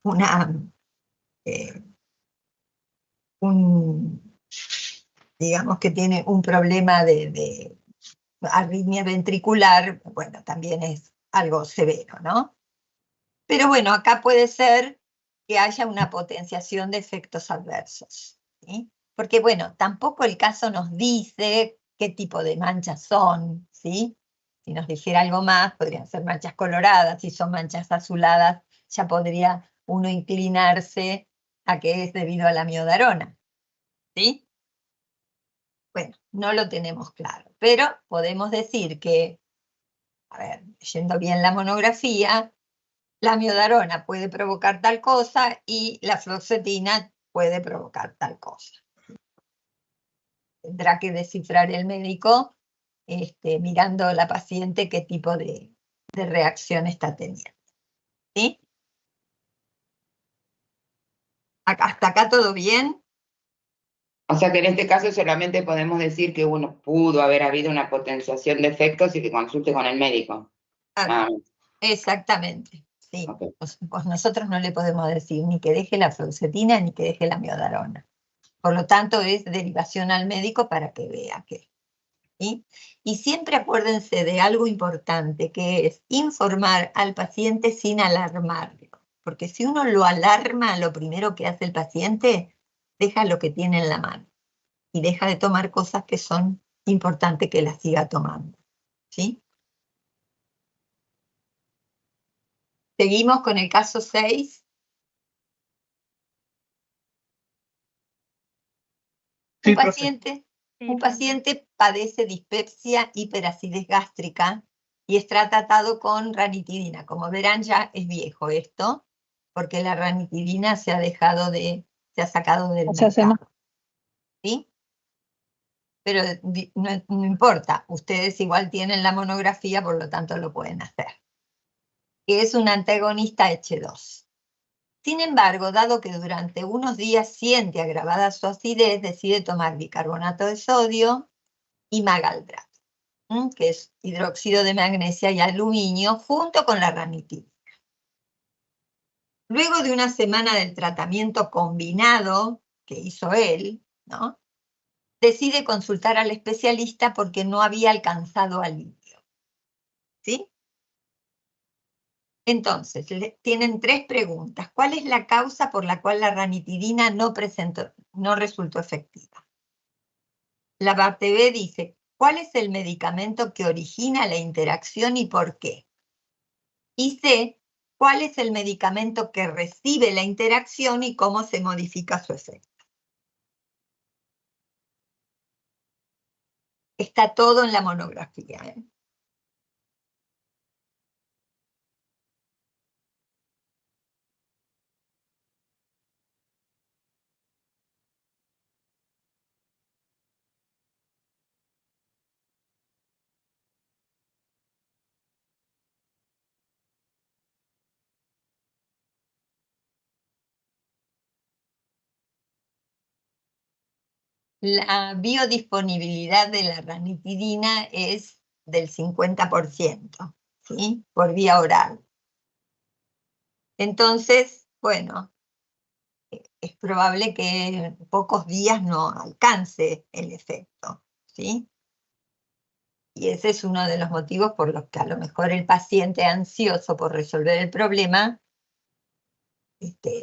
Speaker 1: una, eh, digamos que tiene un problema de arritmia ventricular, bueno, también es algo severo, ¿no? Pero bueno, acá puede ser que haya una potenciación de efectos adversos, ¿sí? Porque bueno, tampoco el caso nos dice qué tipo de manchas son, ¿sí? Si nos dijera algo más, podrían ser manchas coloradas, si son manchas azuladas, ya podría uno inclinarse a que es debido a la miodarona, ¿sí? Bueno, no lo tenemos claro, pero podemos decir que, a ver, leyendo bien la monografía, la miodarona puede provocar tal cosa y la fluoxetina puede provocar tal cosa. Tendrá que descifrar el médico mirando a la paciente qué tipo de reacción está teniendo. ¿Sí? ¿Hasta acá todo bien?
Speaker 3: O sea que en este caso solamente podemos decir que uno pudo haber habido una potenciación de efectos y que consulte con el médico.
Speaker 1: Ah, exactamente. Sí.
Speaker 3: Ok.
Speaker 1: Pues nosotros no le podemos decir ni que deje la fluoxetina ni que deje la miodarona. Por lo tanto, es derivación al médico para que vea qué. ¿Sí? Y siempre acuérdense de algo importante, que es informar al paciente sin alarmarlo. Porque si uno lo alarma, lo primero que hace el paciente, deja lo que tiene en la mano y deja de tomar cosas que son importantes que las siga tomando. ¿Sí? Seguimos con el caso 6.
Speaker 4: Sí,
Speaker 1: Un
Speaker 4: profe.
Speaker 1: paciente,
Speaker 6: Sí,
Speaker 1: un
Speaker 6: profe.
Speaker 1: paciente padece dispepsia hiperacidez gástrica y está tratado con ranitidina. Como verán, ya es viejo esto, porque la ranitidina se ha sacado del
Speaker 2: O sea,
Speaker 1: mercado. ¿Sí? Pero no importa, ustedes igual tienen la monografía, por lo tanto lo pueden hacer. Que es un antagonista H2. Sin embargo, dado que durante unos días siente agravada su acidez, decide tomar bicarbonato de sodio y magaldrato, que es hidróxido de magnesia y aluminio, junto con la ranitidina. Luego de una semana del tratamiento combinado que hizo él, ¿no?, decide consultar al especialista porque no había alcanzado alivio. ¿Sí? Entonces, tienen 3 preguntas. ¿Cuál es la causa por la cual la ranitidina no resultó efectiva? La parte B dice, ¿cuál es el medicamento que origina la interacción y por qué? Y C, ¿cuál es el medicamento que recibe la interacción y cómo se modifica su efecto? Está todo en la monografía, ¿eh? La biodisponibilidad de la ranitidina es del 50%, ¿sí?, por vía oral. Entonces, bueno, es probable que en pocos días no alcance el efecto, ¿sí? Y ese es uno de los motivos por los que a lo mejor el paciente ansioso por resolver el problema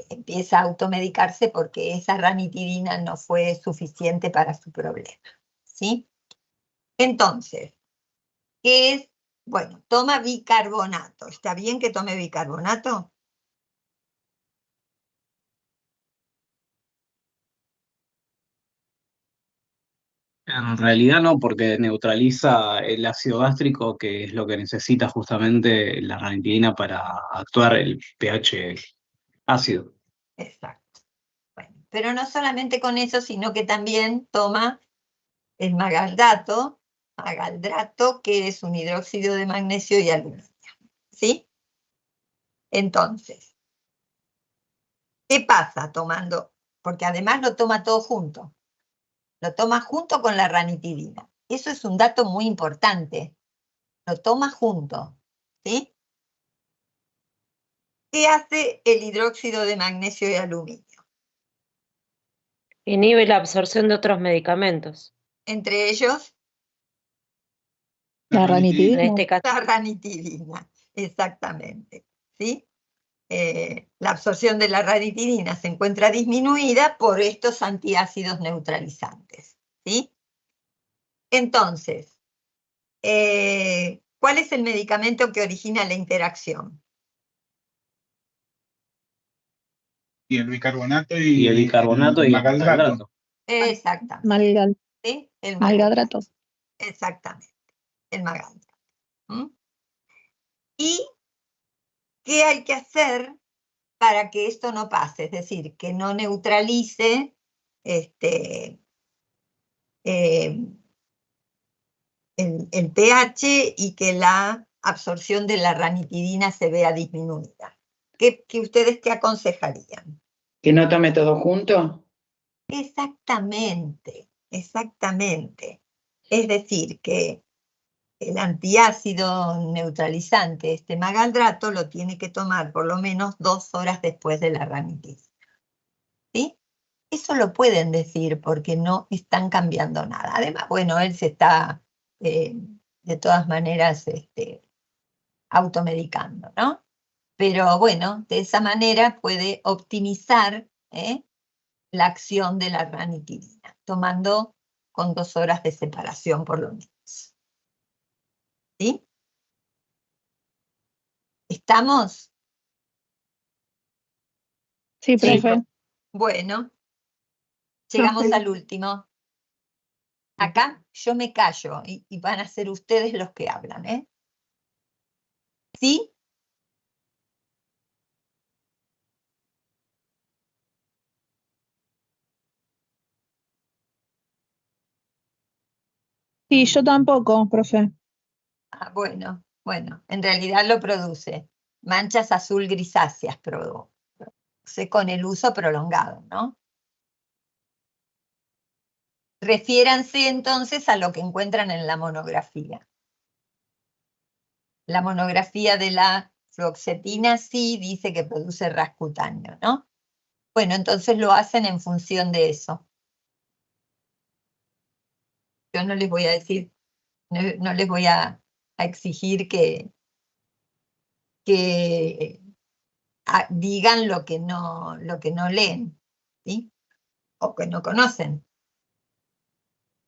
Speaker 1: empieza a automedicarse porque esa ranitidina no fue suficiente para su problema, ¿sí? Entonces, ¿qué es? Bueno, toma bicarbonato. ¿Está bien que tome bicarbonato?
Speaker 7: En realidad no, porque neutraliza el ácido gástrico, que es lo que necesita justamente la ranitidina para actuar el pH ácido.
Speaker 1: Exacto. Bueno, pero no solamente con eso, sino que también toma el magaldato, que es un hidróxido de magnesio y aluminio, ¿sí? Entonces, ¿qué pasa tomando? Porque además lo toma todo junto. Lo toma junto con la ranitidina. Eso es un dato muy importante. Lo toma junto, ¿sí? ¿Qué hace el hidróxido de magnesio y aluminio?
Speaker 5: Inhibe la absorción de otros medicamentos.
Speaker 1: Entre ellos,
Speaker 2: La
Speaker 5: En
Speaker 2: ranitidina.
Speaker 5: este caso,
Speaker 1: la ranitidina, exactamente, ¿sí? La absorción de la ranitidina se encuentra disminuida por estos antiácidos neutralizantes, ¿sí? Entonces, ¿cuál es el medicamento que origina la interacción?
Speaker 4: Y el bicarbonato
Speaker 7: Y el bicarbonato
Speaker 4: el
Speaker 7: y el
Speaker 4: magaldrato.
Speaker 7: malgrato.
Speaker 1: Exactamente, ¿sí? El
Speaker 2: Malgadrato.
Speaker 1: exactamente, el magaldrato. ¿Mm? ¿Y qué hay que hacer para que esto no pase? Es decir, que no neutralice el pH y que la absorción de la ranitidina se vea disminuida. ¿Ustedes qué aconsejarían?
Speaker 3: ¿Que no tome todo junto?
Speaker 1: Exactamente, exactamente. Es decir, que el antiácido neutralizante, este magaldrato, lo tiene que tomar por lo menos 2 horas después de la ranitidina. ¿Sí? Eso lo pueden decir porque no están cambiando nada. Además, bueno, él se está de todas maneras automedicando, ¿no? Pero bueno, de esa manera puede optimizar la acción de la ranitidina, tomando con 2 horas de separación por lo menos. ¿Sí? ¿Estamos?
Speaker 2: Sí, profe.
Speaker 1: Bueno, llegamos al último. Acá yo me callo y van a ser ustedes los que hablan, ¿eh? ¿Sí?
Speaker 2: Sí, yo tampoco, profe.
Speaker 1: Ah, bueno, en realidad lo produce. Manchas azul grisáceas produce con el uso prolongado, ¿no? Refiéranse entonces a lo que encuentran en la monografía. La monografía de la fluoxetina sí dice que produce ras cutáneo, ¿no? Bueno, entonces lo hacen en función de eso. Yo no les voy a decir, no les voy a exigir que digan lo que no leen, ¿sí? O que no conocen.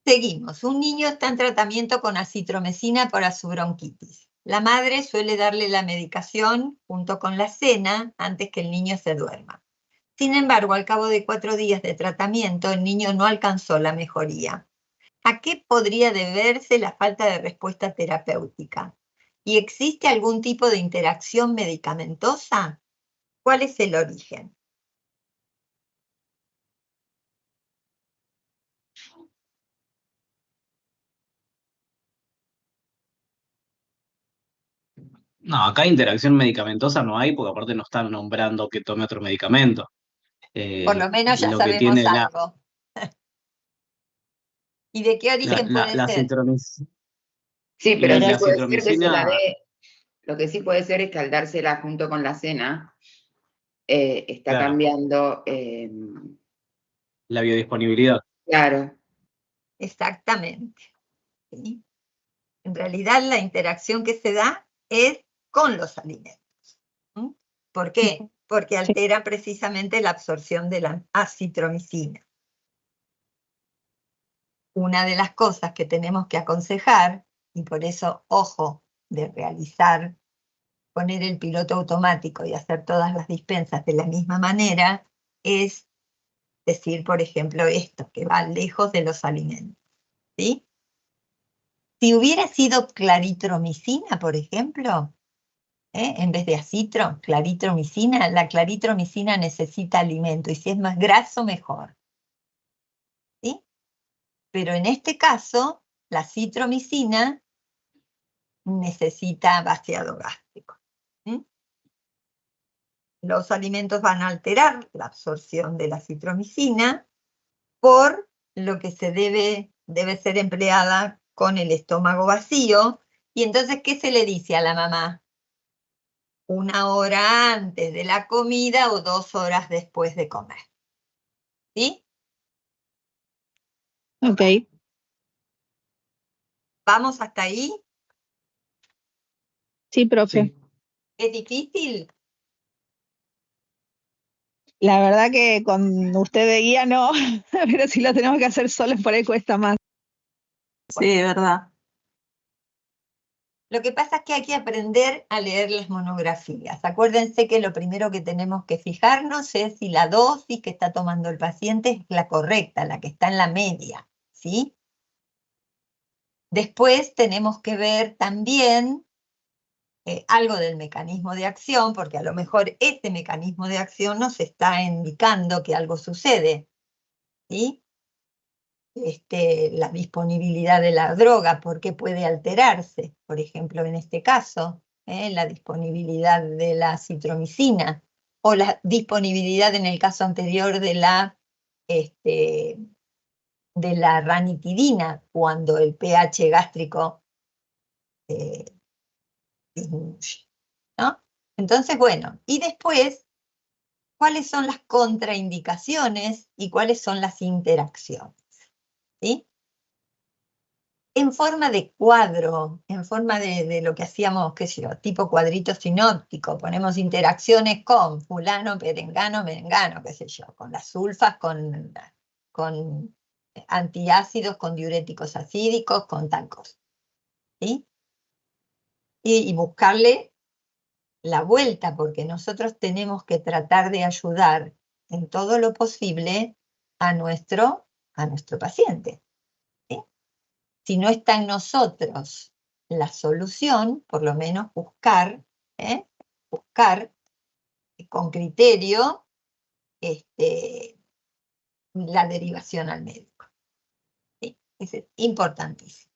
Speaker 1: Seguimos. Un niño está en tratamiento con acitromicina para su bronquitis. La madre suele darle la medicación junto con la cena antes que el niño se duerma. Sin embargo, al cabo de 4 días de tratamiento, el niño no alcanzó la mejoría. ¿A qué podría deberse la falta de respuesta terapéutica? ¿Y existe algún tipo de interacción medicamentosa? ¿Cuál es el origen?
Speaker 7: No, acá interacción medicamentosa no hay, porque aparte no están nombrando que tome otro medicamento.
Speaker 1: Por lo menos ya
Speaker 7: Lo que
Speaker 1: sabemos
Speaker 7: tiene
Speaker 1: algo. ¿Y de qué origen puede
Speaker 7: la
Speaker 1: ser?
Speaker 7: citromicina.
Speaker 3: Sí, pero sí
Speaker 7: La
Speaker 3: puede ser que se la
Speaker 7: citromicina,
Speaker 3: dé. Lo que sí puede ser es que al dársela junto con la cena, está
Speaker 7: claro,
Speaker 3: cambiando.
Speaker 7: la biodisponibilidad.
Speaker 3: Claro.
Speaker 1: Exactamente. ¿Sí? En realidad la interacción que se da es con los alimentos. ¿Mm? ¿Por qué? Porque altera precisamente la absorción de la acitromicina. Una de las cosas que tenemos que aconsejar, y por eso, ojo, de realizar, poner el piloto automático y hacer todas las dispensas de la misma manera, es decir, por ejemplo, esto, que va lejos de los alimentos. ¿Sí? Si hubiera sido claritromicina, por ejemplo, En vez de acitro, claritromicina, la claritromicina necesita alimento y si es más graso, mejor. ¿Sí? Pero en este caso, la citromicina necesita vaciado gástrico. ¿Sí? Los alimentos van a alterar la absorción de la citromicina, por lo que debe ser empleada con el estómago vacío. Y entonces, ¿qué se le dice a la mamá? 1 hora antes de la comida o 2 horas después de comer. ¿Sí?
Speaker 2: Ok.
Speaker 1: ¿Vamos hasta ahí?
Speaker 2: Sí, profe.
Speaker 7: Sí.
Speaker 1: ¿Es difícil?
Speaker 2: La verdad que con usted de guía no, pero si lo tenemos que hacer solos por ahí cuesta más.
Speaker 8: Sí, es verdad.
Speaker 1: Lo que pasa es que hay que aprender a leer las monografías. Acuérdense que lo primero que tenemos que fijarnos es si la dosis que está tomando el paciente es la correcta, la que está en la media, ¿sí? Después tenemos que ver también algo del mecanismo de acción, porque a lo mejor este mecanismo de acción nos está indicando que algo sucede, ¿sí? La disponibilidad de la droga, porque puede alterarse, por ejemplo, en este caso, la disponibilidad de la citromicina, o la disponibilidad en el caso anterior de la ranitidina, cuando el pH gástrico disminuye, ¿no? Entonces, bueno, y después, ¿cuáles son las contraindicaciones y cuáles son las interacciones? ¿Sí? En forma de cuadro, en forma de lo que hacíamos, qué sé yo, tipo cuadrito sinóptico, ponemos interacciones con fulano, perengano, merengano, qué sé yo, con las sulfas, con antiácidos, con diuréticos acídicos, con tal cosa, ¿sí? Y buscarle la vuelta, porque nosotros tenemos que tratar de ayudar en todo lo posible a nuestro paciente. ¿Sí? Si no está en nosotros la solución, por lo menos buscar con criterio la derivación al médico. ¿Sí? Eso es importantísimo.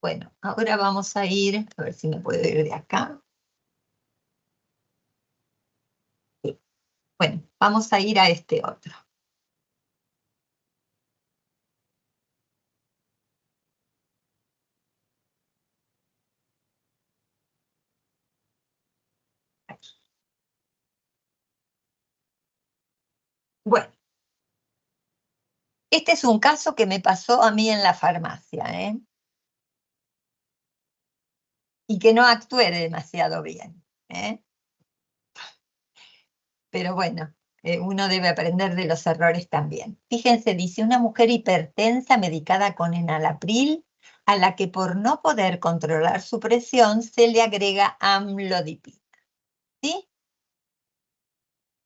Speaker 1: Bueno, ahora vamos a ir, a ver si me puedo ir de acá. Sí. Bueno, vamos a ir a este otro. Bueno, este es un caso que me pasó a mí en la farmacia, y que no actué demasiado bien, pero bueno, uno debe aprender de los errores también. Fíjense, dice, una mujer hipertensa medicada con enalapril, a la que por no poder controlar su presión se le agrega amlodipina, ¿sí?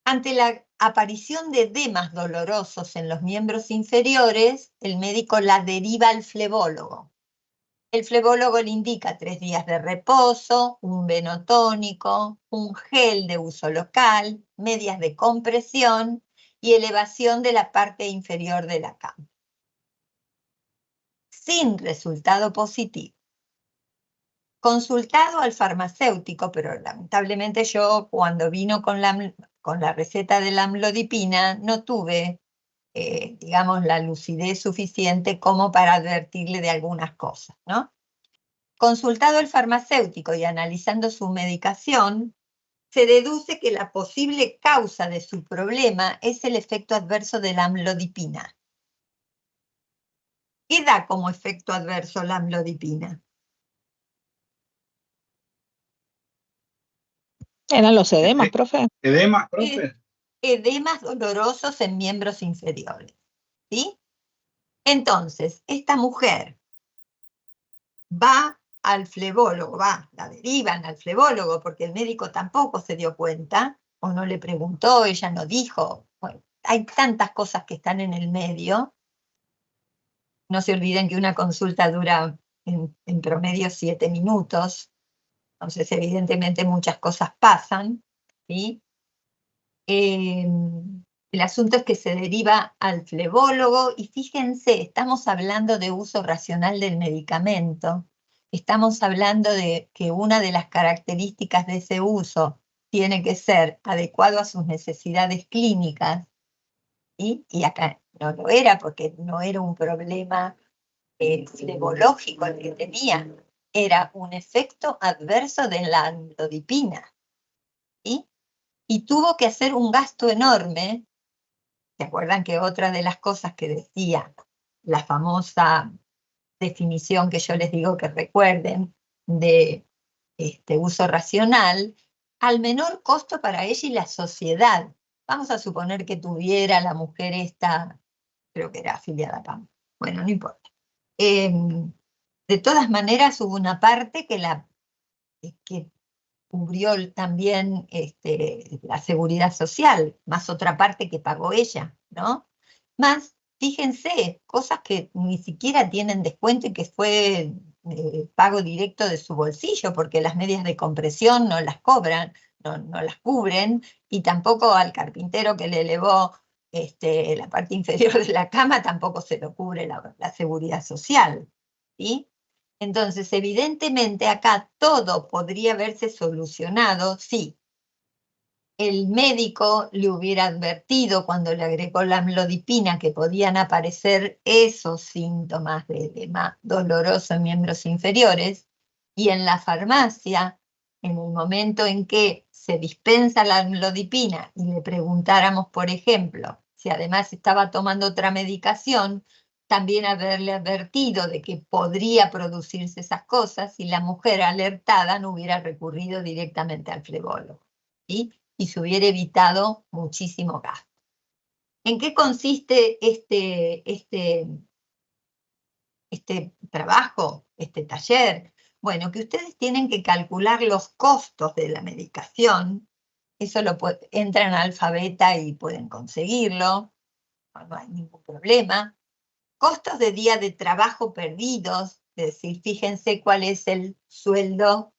Speaker 1: Ante la aparición de edemas dolorosos en los miembros inferiores, el médico la deriva al flebólogo. El flebólogo le indica 3 días de reposo, un venotónico, un gel de uso local, medias de compresión y elevación de la parte inferior de la cama. Sin resultado positivo. Consultado al farmacéutico, pero lamentablemente yo cuando vino con la receta de la amlodipina no tuve, digamos, la lucidez suficiente como para advertirle de algunas cosas, ¿no? Consultado el farmacéutico y analizando su medicación, se deduce que la posible causa de su problema es el efecto adverso de la amlodipina. ¿Qué da como efecto adverso la amlodipina?
Speaker 2: ¿Eran los edemas, profe?
Speaker 4: ¿Edemas, profe?
Speaker 1: Edemas dolorosos en miembros inferiores, ¿sí? Entonces, esta mujer va al flebólogo, la derivan al flebólogo porque el médico tampoco se dio cuenta, o no le preguntó, ella no dijo. Bueno, hay tantas cosas que están en el medio. No se olviden que una consulta dura en promedio 7 minutos. Entonces, evidentemente, muchas cosas pasan, ¿sí? El asunto es que se deriva al flebólogo y fíjense, estamos hablando de uso racional del medicamento, estamos hablando de que una de las características de ese uso tiene que ser adecuado a sus necesidades clínicas, ¿sí? Y acá no lo era porque no era un problema flebológico el que tenía, era un efecto adverso de la amlodipina, ¿sí? Y tuvo que hacer un gasto enorme. ¿Se acuerdan que otra de las cosas que decía la famosa definición que yo les digo que recuerden de uso racional, al menor costo para ella y la sociedad? Vamos a suponer que tuviera la mujer esta, creo que era afiliada a PAM. Bueno, no importa. De todas maneras, hubo una parte que cubrió también la seguridad social, más otra parte que pagó ella, ¿no? Más, fíjense, cosas que ni siquiera tienen descuento y que fue pago directo de su bolsillo, porque las medias de compresión no las cobran, no las cubren, y tampoco al carpintero que le elevó la parte inferior de la cama tampoco se lo cubre la seguridad social, ¿sí? Entonces, evidentemente acá todo podría haberse solucionado si el médico le hubiera advertido cuando le agregó la amlodipina que podían aparecer esos síntomas de edema doloroso en miembros inferiores, y en la farmacia, en el momento en que se dispensa la amlodipina y le preguntáramos, por ejemplo, si además estaba tomando otra medicación, también haberle advertido de que podría producirse esas cosas y la mujer alertada no hubiera recurrido directamente al flebólogo, ¿sí? Y se hubiera evitado muchísimo gasto. ¿En qué consiste este trabajo, este taller? Bueno, que ustedes tienen que calcular los costos de la medicación. Eso entran a Alfabeta y pueden conseguirlo, no hay ningún problema. Costos de día de trabajo perdidos, es decir, fíjense cuál es el sueldo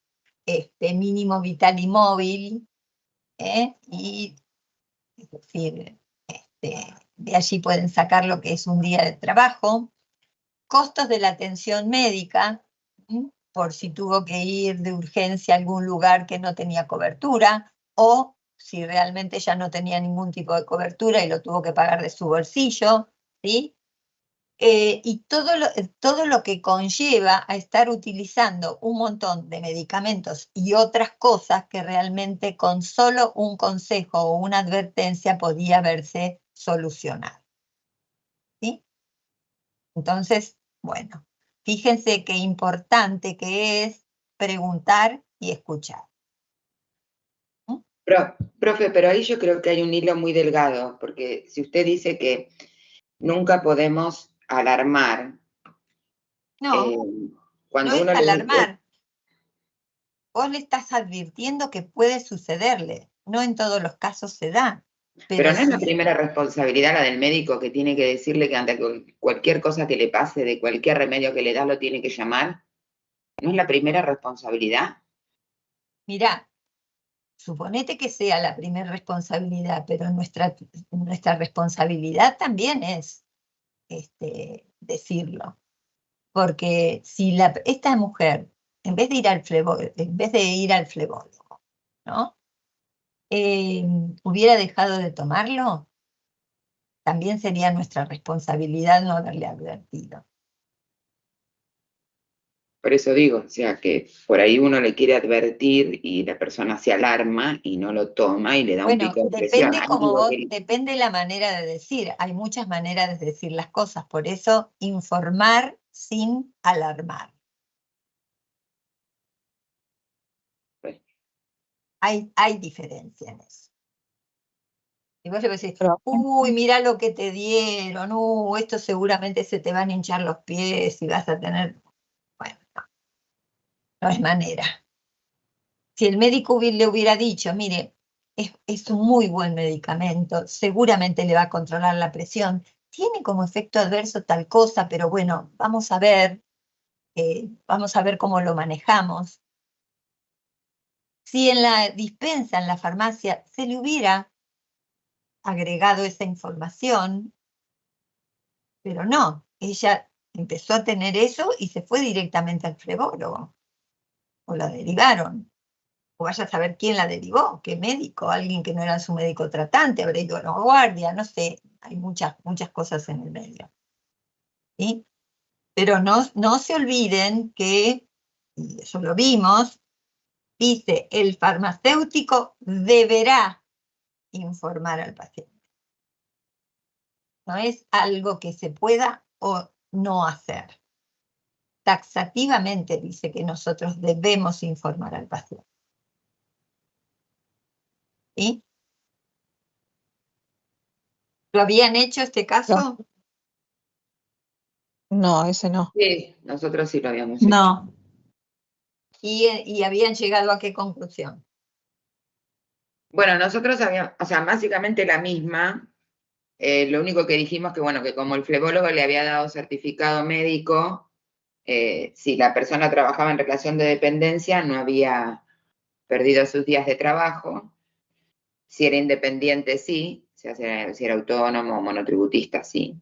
Speaker 1: mínimo vital y móvil, y es decir, de allí pueden sacar lo que es un día de trabajo. Costos de la atención médica, por si tuvo que ir de urgencia a algún lugar que no tenía cobertura, o si realmente ya no tenía ningún tipo de cobertura y lo tuvo que pagar de su bolsillo, ¿sí? Y todo lo que conlleva a estar utilizando un montón de medicamentos y otras cosas que realmente con solo un consejo o una advertencia podía haberse solucionado, ¿sí? Entonces, bueno, fíjense qué importante que es preguntar y escuchar.
Speaker 3: Profe, pero ahí yo creo que hay un hilo muy delgado, porque si usted dice que nunca podemos alarmar,
Speaker 1: No,
Speaker 3: cuando
Speaker 1: no
Speaker 3: uno
Speaker 1: es
Speaker 3: le dice,
Speaker 1: alarmar. Vos le estás advirtiendo que puede sucederle. No en todos los casos se da.
Speaker 3: pero no es la
Speaker 1: Sí,
Speaker 3: primera responsabilidad la del médico que tiene que decirle que ante cualquier cosa que le pase, de cualquier remedio que le da, lo tiene que llamar. ¿No es la primera responsabilidad?
Speaker 1: mirá, suponete que sea la primera responsabilidad, pero nuestra responsabilidad también es decirlo. Porque si esta mujer, en vez de ir al flebólogo, ¿no? Hubiera dejado de tomarlo, también sería nuestra responsabilidad no haberle advertido.
Speaker 3: Por eso digo, o sea, que por ahí uno le quiere advertir y la persona se alarma y no lo toma y le da un
Speaker 1: Bueno,
Speaker 3: pico de presión.
Speaker 1: depende la manera de decir. Hay muchas maneras de decir las cosas, por eso informar sin alarmar.
Speaker 3: Pues,
Speaker 1: Hay diferencia en eso. Y vos le decís,
Speaker 2: Pero,
Speaker 1: uy, mirá lo que te dieron, esto seguramente se te van a hinchar los pies y vas a tener... Bueno, no es manera. Si el médico le hubiera dicho, mire, es un muy buen medicamento, seguramente le va a controlar la presión, tiene como efecto adverso tal cosa, pero bueno, vamos a ver cómo lo manejamos. Si en la dispensa, en la farmacia, se le hubiera agregado esa información, pero no, ella empezó a tener eso y se fue directamente al flebólogo, o la derivaron, o vaya a saber quién la derivó, qué médico, alguien que no era su médico tratante, habrá ido a la guardia, no sé, hay muchas cosas en el medio. ¿Sí? Pero no se olviden que, y eso lo vimos, dice, el farmacéutico deberá informar al paciente. No es algo que se pueda o no hacer. Taxativamente dice que nosotros debemos informar al paciente. ¿Sí? ¿Lo habían hecho este caso?
Speaker 2: No, ese no.
Speaker 3: Sí, nosotros sí lo habíamos hecho.
Speaker 8: No,
Speaker 1: ¿Y habían llegado a qué conclusión?
Speaker 3: Bueno, nosotros habíamos, o sea, básicamente la misma. Lo único que dijimos que, bueno, que como el flebólogo le había dado certificado médico, si la persona trabajaba en relación de dependencia, no había perdido sus días de trabajo. Si era independiente, sí. Si era autónomo o monotributista, sí.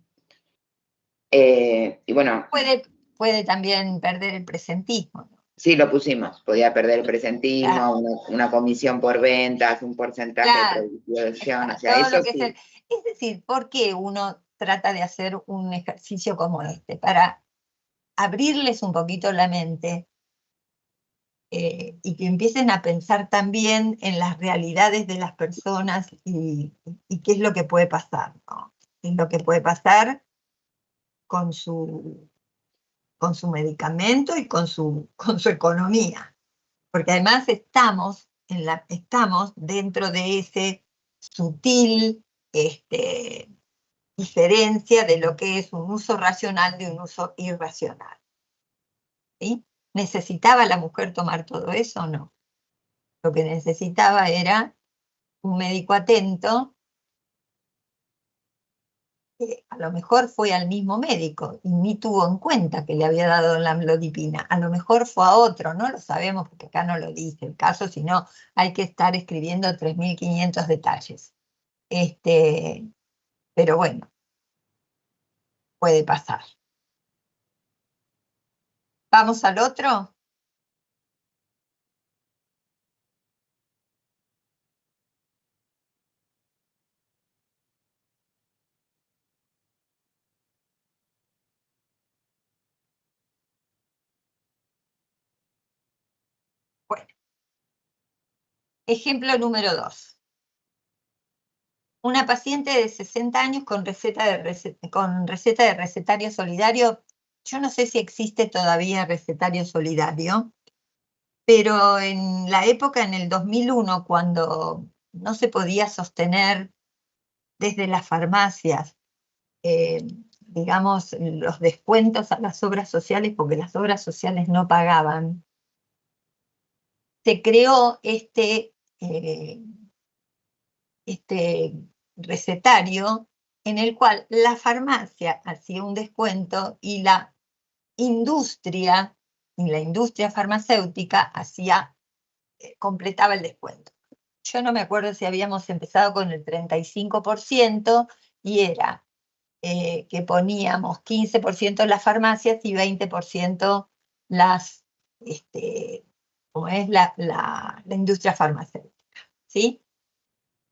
Speaker 3: Y bueno,
Speaker 1: Puede también perder el presentismo, ¿no?
Speaker 3: sí lo pusimos. Podía perder el presentismo,
Speaker 1: Claro.
Speaker 3: una comisión por ventas, un porcentaje
Speaker 1: Claro.
Speaker 3: de producción, o sea,
Speaker 1: Todo
Speaker 3: eso
Speaker 1: lo que
Speaker 3: sí.
Speaker 1: es decir, ¿por qué uno trata de hacer un ejercicio como este? Para abrirles un poquito la mente y que empiecen a pensar también en las realidades de las personas y qué es lo que puede pasar, ¿no? ¿Qué es lo que puede pasar con su medicamento y con su economía? Porque además estamos dentro de ese sutil diferencia de lo que es un uso racional de un uso irracional. ¿Sí? ¿Necesitaba la mujer tomar todo eso o no? Lo que necesitaba era un médico atento, que a lo mejor fue al mismo médico y ni tuvo en cuenta que le había dado la amlodipina. A lo mejor fue a otro, no lo sabemos porque acá no lo dice el caso, sino hay que estar escribiendo 3.500 detalles. Pero bueno, puede pasar. ¿Vamos al otro? Bueno, ejemplo número 2. Una paciente de 60 años con receta de recetario solidario. Yo no sé si existe todavía recetario solidario, pero en la época, en el 2001, cuando no se podía sostener desde las farmacias, digamos, los descuentos a las obras sociales, porque las obras sociales no pagaban, se creó este recetario en el cual la farmacia hacía un descuento y la industria farmacéutica completaba el descuento. Yo no me acuerdo si habíamos empezado con el 35% y era que poníamos 15% las farmacias y 20% las, como es la industria farmacéutica, ¿sí?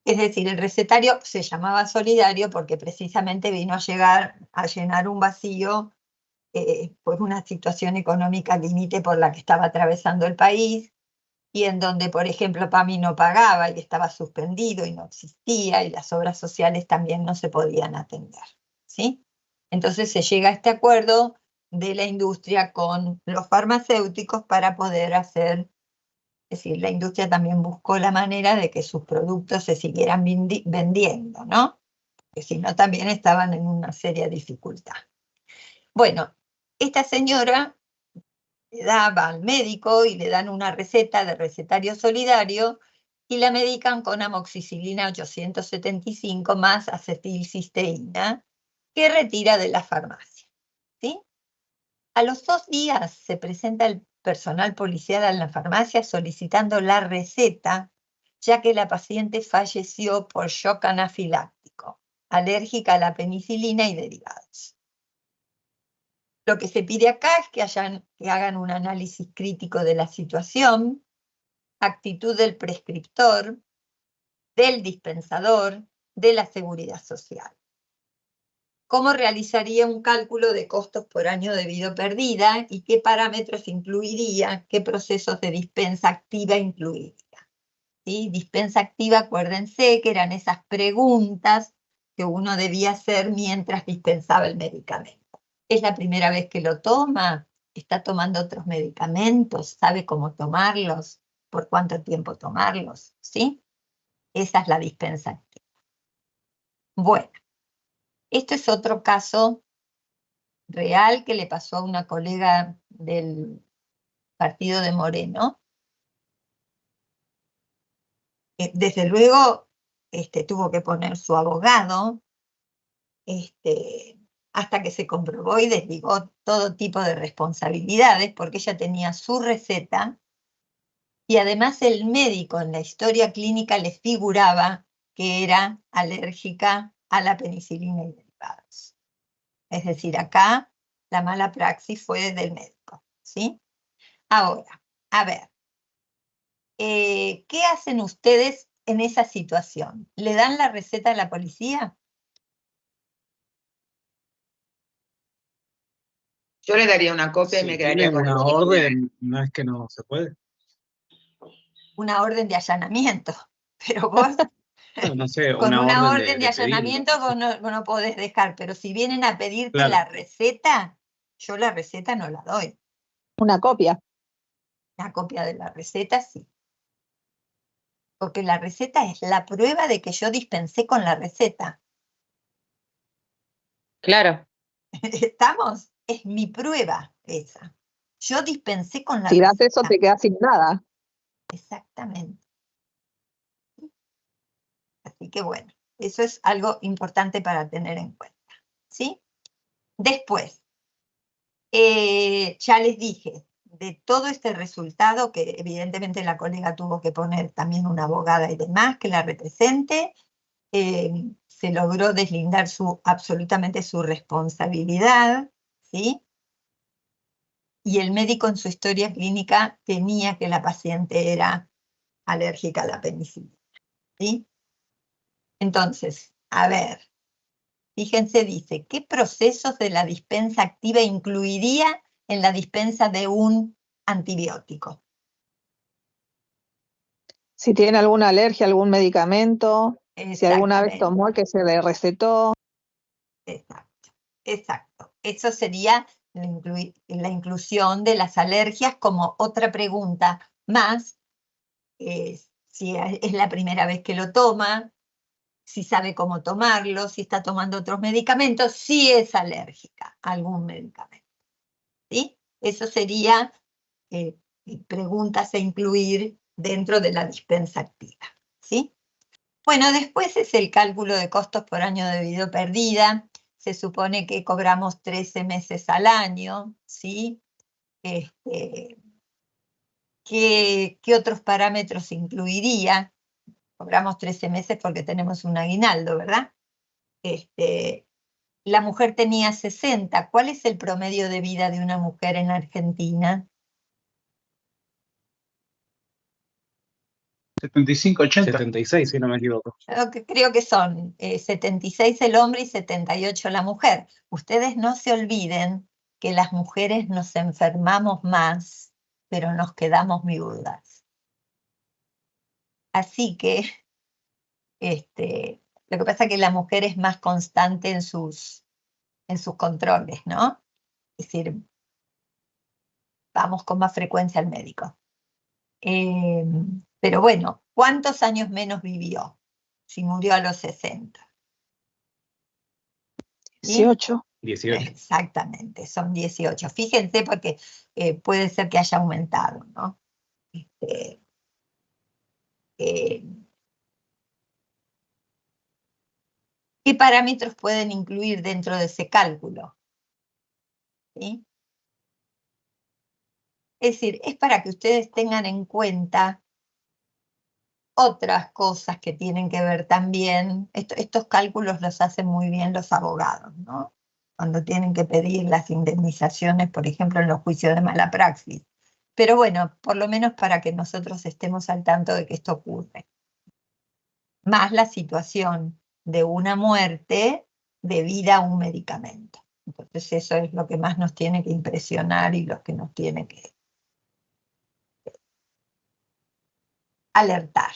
Speaker 1: Es decir, el recetario se llamaba solidario porque precisamente vino a llenar un vacío por una situación económica límite por la que estaba atravesando el país y en donde, por ejemplo, PAMI no pagaba y estaba suspendido y no existía y las obras sociales también no se podían atender, ¿sí? Entonces se llega a este acuerdo de la industria con los farmacéuticos para poder hacer. Es decir, la industria también buscó la manera de que sus productos se siguieran vendiendo, ¿no? Porque si no, también estaban en una seria dificultad. Bueno, esta señora va al médico y le dan una receta de recetario solidario y la medican con amoxicilina 875 más acetilcisteína que retira de la farmacia, ¿sí? A los 2 días se presenta personal policial en la farmacia solicitando la receta, ya que la paciente falleció por shock anafiláctico, alérgica a la penicilina y derivados. Lo que se pide acá es que hagan un análisis crítico de la situación, actitud del prescriptor, del dispensador, de la seguridad social. ¿Cómo realizaría un cálculo de costos por año de vida perdida y qué parámetros incluiría, qué procesos de dispensa activa incluiría? ¿Sí? Dispensa activa, acuérdense que eran esas preguntas que uno debía hacer mientras dispensaba el medicamento. ¿Es la primera vez que lo toma? ¿Está tomando otros medicamentos? ¿Sabe cómo tomarlos? ¿Por cuánto tiempo tomarlos? ¿Sí? Esa es la dispensa activa. Bueno, esto es otro caso real que le pasó a una colega del partido de Moreno. Desde luego, tuvo que poner su abogado, hasta que se comprobó y desligó todo tipo de responsabilidades, porque ella tenía su receta, y además el médico en la historia clínica le figuraba que era alérgica a la penicilina y derivados. Es decir, acá la mala praxis fue del médico, ¿sí? Ahora, a ver, ¿qué hacen ustedes en esa situación? ¿Le dan la receta a la policía?
Speaker 3: Yo le daría una copia y me
Speaker 7: Si
Speaker 3: quedaría
Speaker 7: tienen
Speaker 3: con
Speaker 7: una
Speaker 3: el
Speaker 7: orden, no es que no se puede.
Speaker 1: Una orden de allanamiento, pero vos
Speaker 7: No sé,
Speaker 1: con
Speaker 7: una
Speaker 1: una
Speaker 7: orden
Speaker 1: orden de
Speaker 7: de pedirlo.
Speaker 1: allanamiento vos no podés dejar, pero si vienen a pedirte
Speaker 7: Claro.
Speaker 1: la receta, yo la receta no la doy.
Speaker 2: Una copia.
Speaker 1: La copia de la receta sí. Porque la receta es la prueba de que yo dispensé con la receta.
Speaker 5: Claro,
Speaker 1: ¿Estamos? Es mi prueba esa. Yo dispensé con la
Speaker 2: Si das eso,
Speaker 1: receta.
Speaker 2: te quedas sin nada.
Speaker 1: Exactamente. Así que bueno, eso es algo importante para tener en cuenta. ¿Sí? Después, ya les dije, de todo este resultado, que evidentemente la colega tuvo que poner también una abogada y demás que la represente, se logró deslindar absolutamente su responsabilidad, ¿sí? Y el médico en su historia clínica tenía que la paciente era alérgica a la penicilina, ¿sí? Entonces, a ver, fíjense, dice, ¿qué procesos de la dispensa activa incluiría en la dispensa de un antibiótico?
Speaker 2: Si tiene alguna alergia, algún medicamento, si alguna vez
Speaker 1: Exactamente,
Speaker 2: tomó el que se le recetó.
Speaker 1: exacto, exacto. Eso sería la inclusión de las alergias como otra pregunta más, si es la primera vez que lo toma, si sabe cómo tomarlo, si está tomando otros medicamentos, si es alérgica a algún medicamento. ¿Sí? Eso sería preguntas a incluir dentro de la dispensa activa. ¿Sí? Bueno, después es el cálculo de costos por año de vida perdida. Se supone que cobramos 13 meses al año, ¿sí? ¿Qué otros parámetros incluiría? Cobramos 13 meses porque tenemos un aguinaldo, ¿verdad? La mujer tenía 60. ¿Cuál es el promedio de vida de una mujer en Argentina?
Speaker 4: 75, 80.
Speaker 7: 76, si no me equivoco.
Speaker 1: Creo que son 76 el hombre y 78 la mujer. Ustedes no se olviden que las mujeres nos enfermamos más, pero nos quedamos viudas. Así que lo que pasa es que la mujer es más constante en sus controles, ¿no? Es decir, vamos con más frecuencia al médico. Pero bueno, ¿cuántos años menos vivió si murió a los 60? ¿Sí?
Speaker 2: 18.
Speaker 7: 18.
Speaker 1: Exactamente, son 18. Fíjense porque puede ser que haya aumentado, ¿no? Eh, ¿Qué parámetros pueden incluir dentro de ese cálculo? ¿Sí? Es decir, es para que ustedes tengan en cuenta otras cosas que tienen que ver también. Estos cálculos los hacen muy bien los abogados, ¿no? Cuando tienen que pedir las indemnizaciones, por ejemplo, en los juicios de mala praxis. Pero bueno, por lo menos para que nosotros estemos al tanto de que esto ocurre. Más la situación de una muerte debida a un medicamento. Entonces eso es lo que más nos tiene que impresionar y lo que nos tiene que alertar.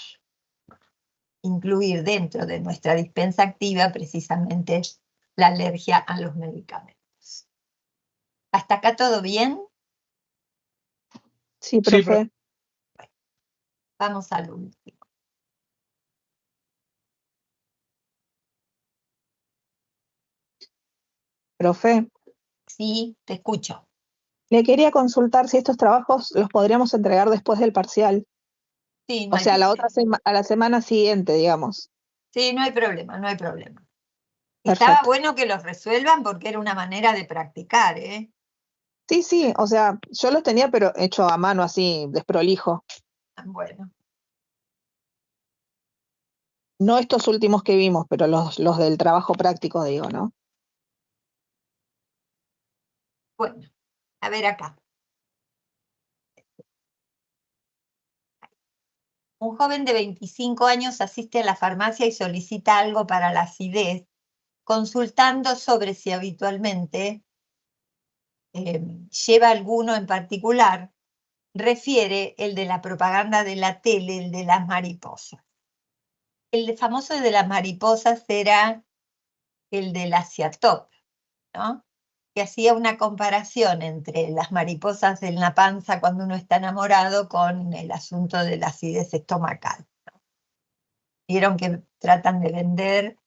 Speaker 1: Incluir dentro de nuestra dispensa activa precisamente la alergia a los medicamentos. ¿Hasta acá todo bien?
Speaker 2: Sí,
Speaker 4: Sí,
Speaker 2: profe.
Speaker 1: Vamos al último.
Speaker 2: Profe,
Speaker 1: Sí, te escucho.
Speaker 2: le quería consultar si estos trabajos los podríamos entregar después del parcial.
Speaker 1: Sí, no
Speaker 2: O
Speaker 1: hay
Speaker 2: sea,
Speaker 1: problema.
Speaker 2: a la semana siguiente, digamos.
Speaker 1: Sí, no hay problema, no hay problema. Estaba
Speaker 2: Perfecto.
Speaker 1: bueno que los resuelvan porque era una manera de practicar, ¿eh?
Speaker 2: Sí, sí, o sea, yo los tenía, pero hecho a mano así, desprolijo.
Speaker 1: Bueno,
Speaker 2: No estos últimos que vimos, pero los del trabajo práctico, digo, ¿no?
Speaker 1: bueno, a ver acá. Un joven de 25 años asiste a la farmacia y solicita algo para la acidez, consultando sobre si habitualmente lleva alguno en particular, refiere el de la propaganda de la tele, el de las mariposas. El famoso de las mariposas era el del Asiatop, ¿no? Que hacía una comparación entre las mariposas en la panza cuando uno está enamorado con el asunto de la acidez estomacal. Vieron que tratan de vender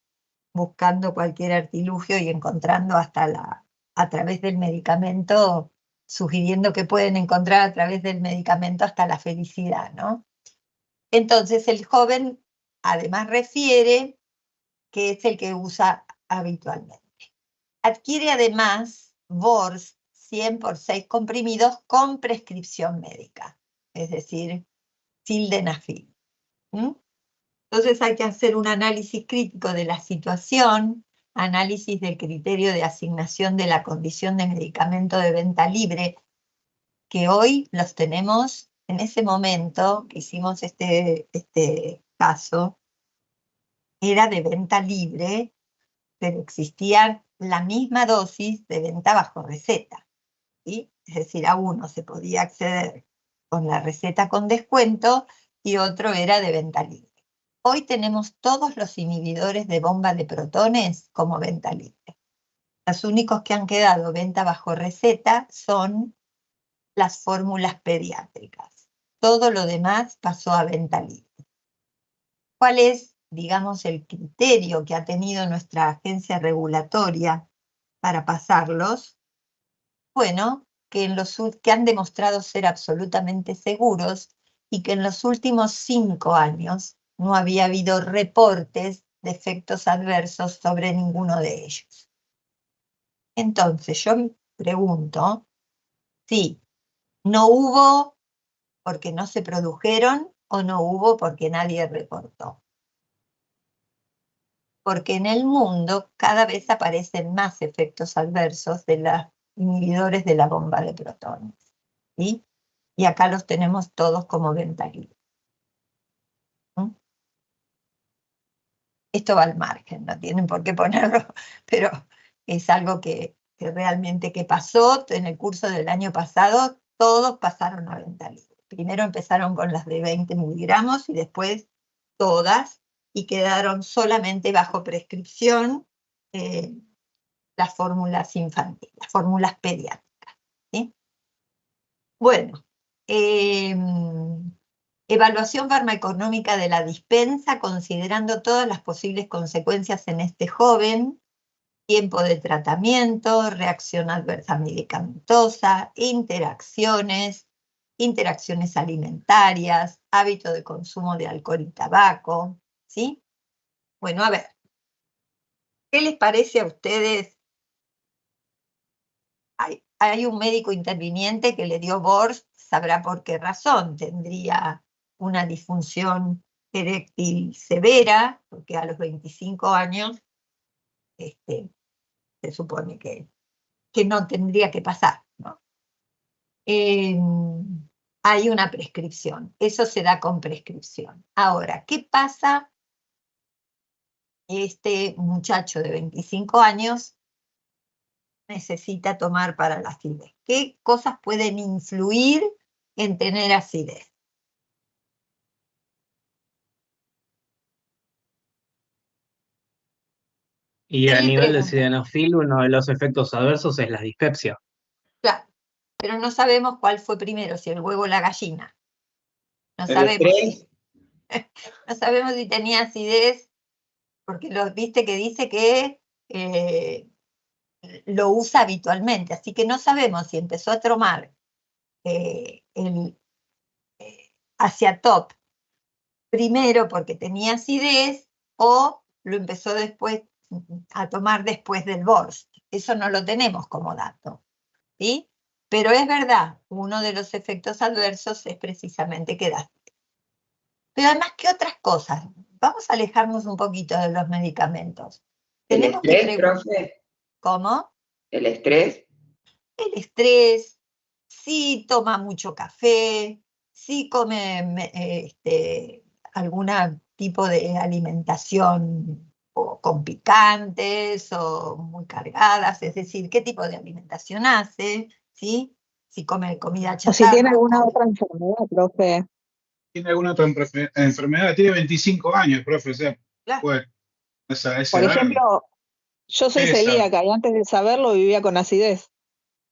Speaker 1: buscando cualquier artilugio y encontrando a través del medicamento, sugiriendo que pueden encontrar a través del medicamento hasta la felicidad, ¿no? Entonces el joven además refiere que es el que usa habitualmente. Adquiere además Bors 100 por 6 comprimidos con prescripción médica, es decir, sildenafil. ¿Mm? Entonces hay que hacer un análisis crítico de la situación, análisis del criterio de asignación de la condición de medicamento de venta libre, que hoy los tenemos en ese momento que hicimos este caso, era de venta libre, pero existía la misma dosis de venta bajo receta, ¿sí? Es decir, a uno se podía acceder con la receta con descuento y otro era de venta libre. Hoy tenemos todos los inhibidores de bomba de protones como venta libre. Los únicos que han quedado venta bajo receta son las fórmulas pediátricas. Todo lo demás pasó a venta libre. ¿Cuál es, digamos, el criterio que ha tenido nuestra agencia regulatoria para pasarlos? Bueno, que han demostrado ser absolutamente seguros y que en los últimos 5 años no había habido reportes de efectos adversos sobre ninguno de ellos. Entonces yo me pregunto si no hubo porque no se produjeron o no hubo porque nadie reportó. Porque en el mundo cada vez aparecen más efectos adversos de los inhibidores de la bomba de protones, ¿sí? Y acá los tenemos todos como venta libre. ¿Mm? Esto va al margen, no tienen por qué ponerlo, pero es algo que realmente que pasó en el curso del año pasado, todos pasaron a venta libre. Primero empezaron con las de 20 miligramos y después todas, y quedaron solamente bajo prescripción las fórmulas infantiles, las fórmulas pediátricas, ¿sí? Bueno, evaluación farmacoeconómica de la dispensa, considerando todas las posibles consecuencias en este joven, tiempo de tratamiento, reacción adversa medicamentosa, interacciones alimentarias, hábito de consumo de alcohol y tabaco, ¿sí? Bueno, a ver, ¿qué les parece a ustedes? Ay, hay un médico interviniente que le dio Bors, sabrá por qué razón, tendría una disfunción eréctil severa, porque a los 25 años se supone que no tendría que pasar, ¿no? Hay una prescripción, eso se da con prescripción. Ahora, ¿qué pasa? Este muchacho de 25 años necesita tomar para la acidez. ¿Qué cosas pueden influir en tener acidez?
Speaker 7: Y
Speaker 1: ¿Qué
Speaker 7: a
Speaker 1: le
Speaker 7: nivel de
Speaker 1: preguntan?
Speaker 7: sildenafil, uno de los efectos adversos es la dispepsia.
Speaker 1: Claro, pero no sabemos cuál fue primero, si el huevo o la gallina. No
Speaker 3: El
Speaker 1: sabemos
Speaker 3: estrés,
Speaker 1: no sabemos si tenía acidez, porque viste que dice que lo usa habitualmente, así que no sabemos si empezó a tomar el Aciatop primero porque tenía acidez o lo empezó después a tomar después del Borst. Eso no lo tenemos como dato, ¿sí? Pero es verdad, uno de los efectos adversos es precisamente que da. Pero además, ¿qué otras cosas? Vamos a alejarnos un poquito de los medicamentos.
Speaker 3: el
Speaker 1: Tenemos que
Speaker 3: estrés,
Speaker 1: preguntar,
Speaker 3: profe,
Speaker 1: ¿cómo?
Speaker 3: el estrés.
Speaker 1: El estrés, si toma mucho café, si come algún tipo de alimentación o con picantes o muy cargadas, es decir, qué tipo de alimentación hace, ¿sí? Si come comida
Speaker 2: O si tiene
Speaker 1: chatarra,
Speaker 2: alguna otra enfermedad, profe.
Speaker 4: ¿Tiene alguna otra enfermedad? Tiene 25 años, profe, o sea,
Speaker 1: claro,
Speaker 4: pues, a esa
Speaker 2: Por
Speaker 4: edad.
Speaker 2: ejemplo, yo soy
Speaker 4: Esa.
Speaker 2: celíaca y antes de saberlo vivía con acidez.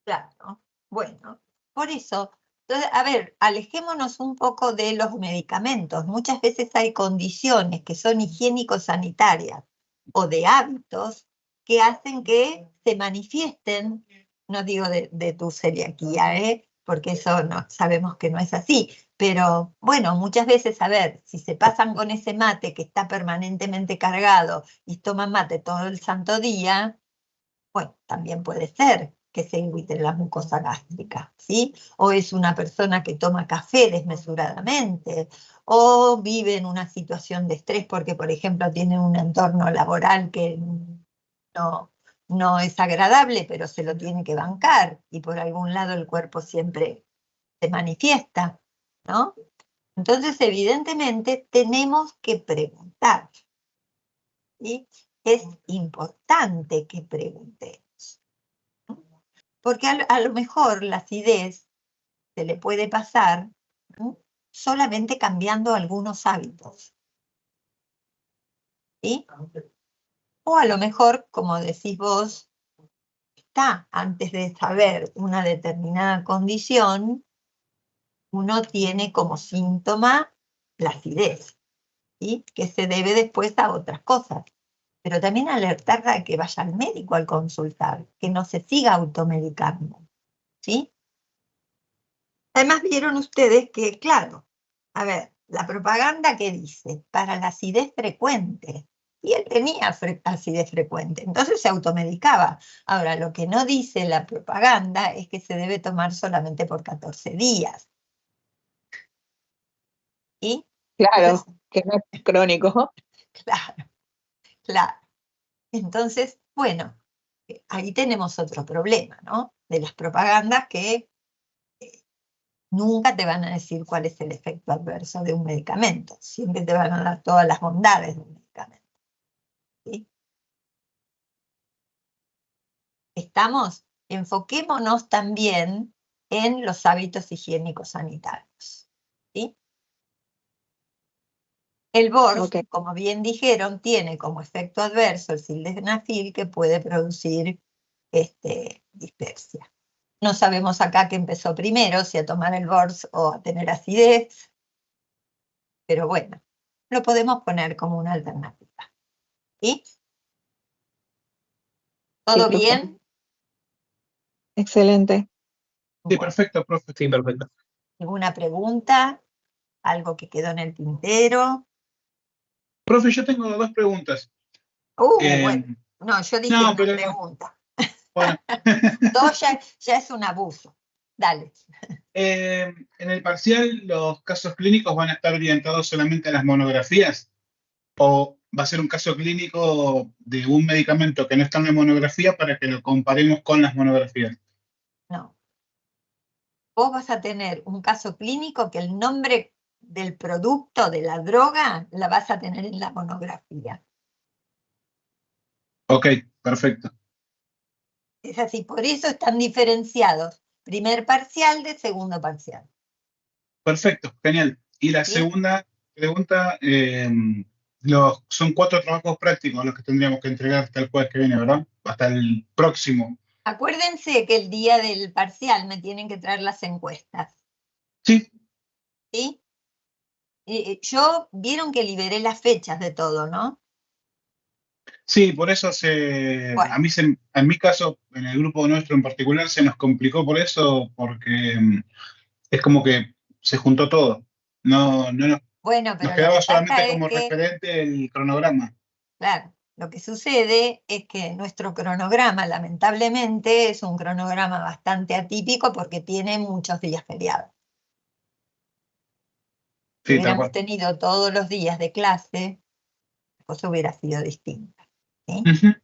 Speaker 1: claro. Bueno, por eso, entonces, a ver, alejémonos un poco de los medicamentos. Muchas veces hay condiciones que son higiénico-sanitarias o de hábitos que hacen que se manifiesten, no digo de tu celiaquía, porque eso no, sabemos que no es así, pero bueno, muchas veces, a ver, si se pasan con ese mate que está permanentemente cargado y toman mate todo el santo día, bueno, también puede ser que se irrite la mucosa gástrica, ¿sí? O es una persona que toma café desmesuradamente, o vive en una situación de estrés porque, por ejemplo, tiene un entorno laboral que no, no es agradable, pero se lo tiene que bancar, y por algún lado el cuerpo siempre se manifiesta, ¿no? Entonces, evidentemente, tenemos que preguntar, ¿sí? Es importante que preguntemos. Porque a lo mejor la acidez se le puede pasar, ¿no? Solamente cambiando algunos hábitos, ¿sí? O a lo mejor, como decís vos, está antes de saber una determinada condición, uno tiene como síntoma la acidez, ¿sí? Que se debe después a otras cosas. Pero también alertarla de que vaya al médico al consultar, que no se siga automedicando, ¿sí? Además, vieron ustedes que, claro, a ver, la propaganda que dice, para la acidez frecuente, y él tenía acidez frecuente, entonces se automedicaba. Ahora, lo que no dice la propaganda es que se debe tomar solamente por 14 días. ¿Y?
Speaker 2: Claro,
Speaker 1: Entonces,
Speaker 2: que no es crónico.
Speaker 1: claro, claro. Entonces, bueno, ahí tenemos otro problema, ¿no? De las propagandas que nunca te van a decir cuál es el efecto adverso de un medicamento, siempre te van a dar todas las bondades de un medicamento, ¿sí? Enfoquémonos también en los hábitos higiénicos sanitarios, ¿sí? El Borst,
Speaker 2: Ok.
Speaker 1: como bien dijeron, tiene como efecto adverso el sildenafil que puede producir dispepsia. No sabemos acá qué empezó primero, si a tomar el Borst o a tener acidez, pero bueno, lo podemos poner como una alternativa. ¿Sí?
Speaker 2: Sí,
Speaker 1: ¿Todo
Speaker 2: profe.
Speaker 1: bien?
Speaker 2: Excelente.
Speaker 4: Sí,
Speaker 1: Bueno,
Speaker 4: perfecto, profe.
Speaker 7: Sí, perfecto.
Speaker 1: ¿alguna pregunta? ¿Algo que quedó en el tintero?
Speaker 4: Profe, yo tengo dos preguntas.
Speaker 1: Bueno, no, yo dije
Speaker 4: No,
Speaker 1: una
Speaker 4: pero
Speaker 1: pregunta.
Speaker 4: Bueno,
Speaker 1: 2 ya es un abuso. Dale.
Speaker 4: en el parcial, ¿los casos clínicos van a estar orientados solamente a las monografías? ¿O va a ser un caso clínico de un medicamento que no está en la monografía para que lo comparemos con las monografías?
Speaker 1: No. Vos vas a tener un caso clínico que el nombre del producto, de la droga, la vas a tener en la monografía.
Speaker 4: Ok, perfecto.
Speaker 1: Es así, por eso están diferenciados. Primer parcial de segundo parcial.
Speaker 4: Perfecto, genial. Y la
Speaker 1: ¿Sí?
Speaker 4: segunda pregunta, son 4 trabajos prácticos los que tendríamos que entregar hasta el jueves que viene, ¿verdad? Hasta el próximo.
Speaker 1: Acuérdense que el día del parcial me tienen que traer las encuestas.
Speaker 4: Sí,
Speaker 1: ¿Sí? Vieron que liberé las fechas de todo, ¿no?
Speaker 4: sí, por eso
Speaker 1: Bueno.
Speaker 4: en mi caso, en el grupo nuestro en particular, se nos complicó por eso, porque es como que se juntó todo. No nos
Speaker 1: Bueno, pero lo
Speaker 4: quedaba
Speaker 1: que pasa
Speaker 4: solamente
Speaker 1: es
Speaker 4: como
Speaker 1: que,
Speaker 4: referente el cronograma.
Speaker 1: claro, lo que sucede es que nuestro cronograma, lamentablemente, es un cronograma bastante atípico porque tiene muchos días feriados. Si
Speaker 4: Sí, tal
Speaker 1: hubiéramos
Speaker 4: cual.
Speaker 1: tenido todos los días de clase, la cosa hubiera sido distinta. ¿Sí?
Speaker 4: Ujú.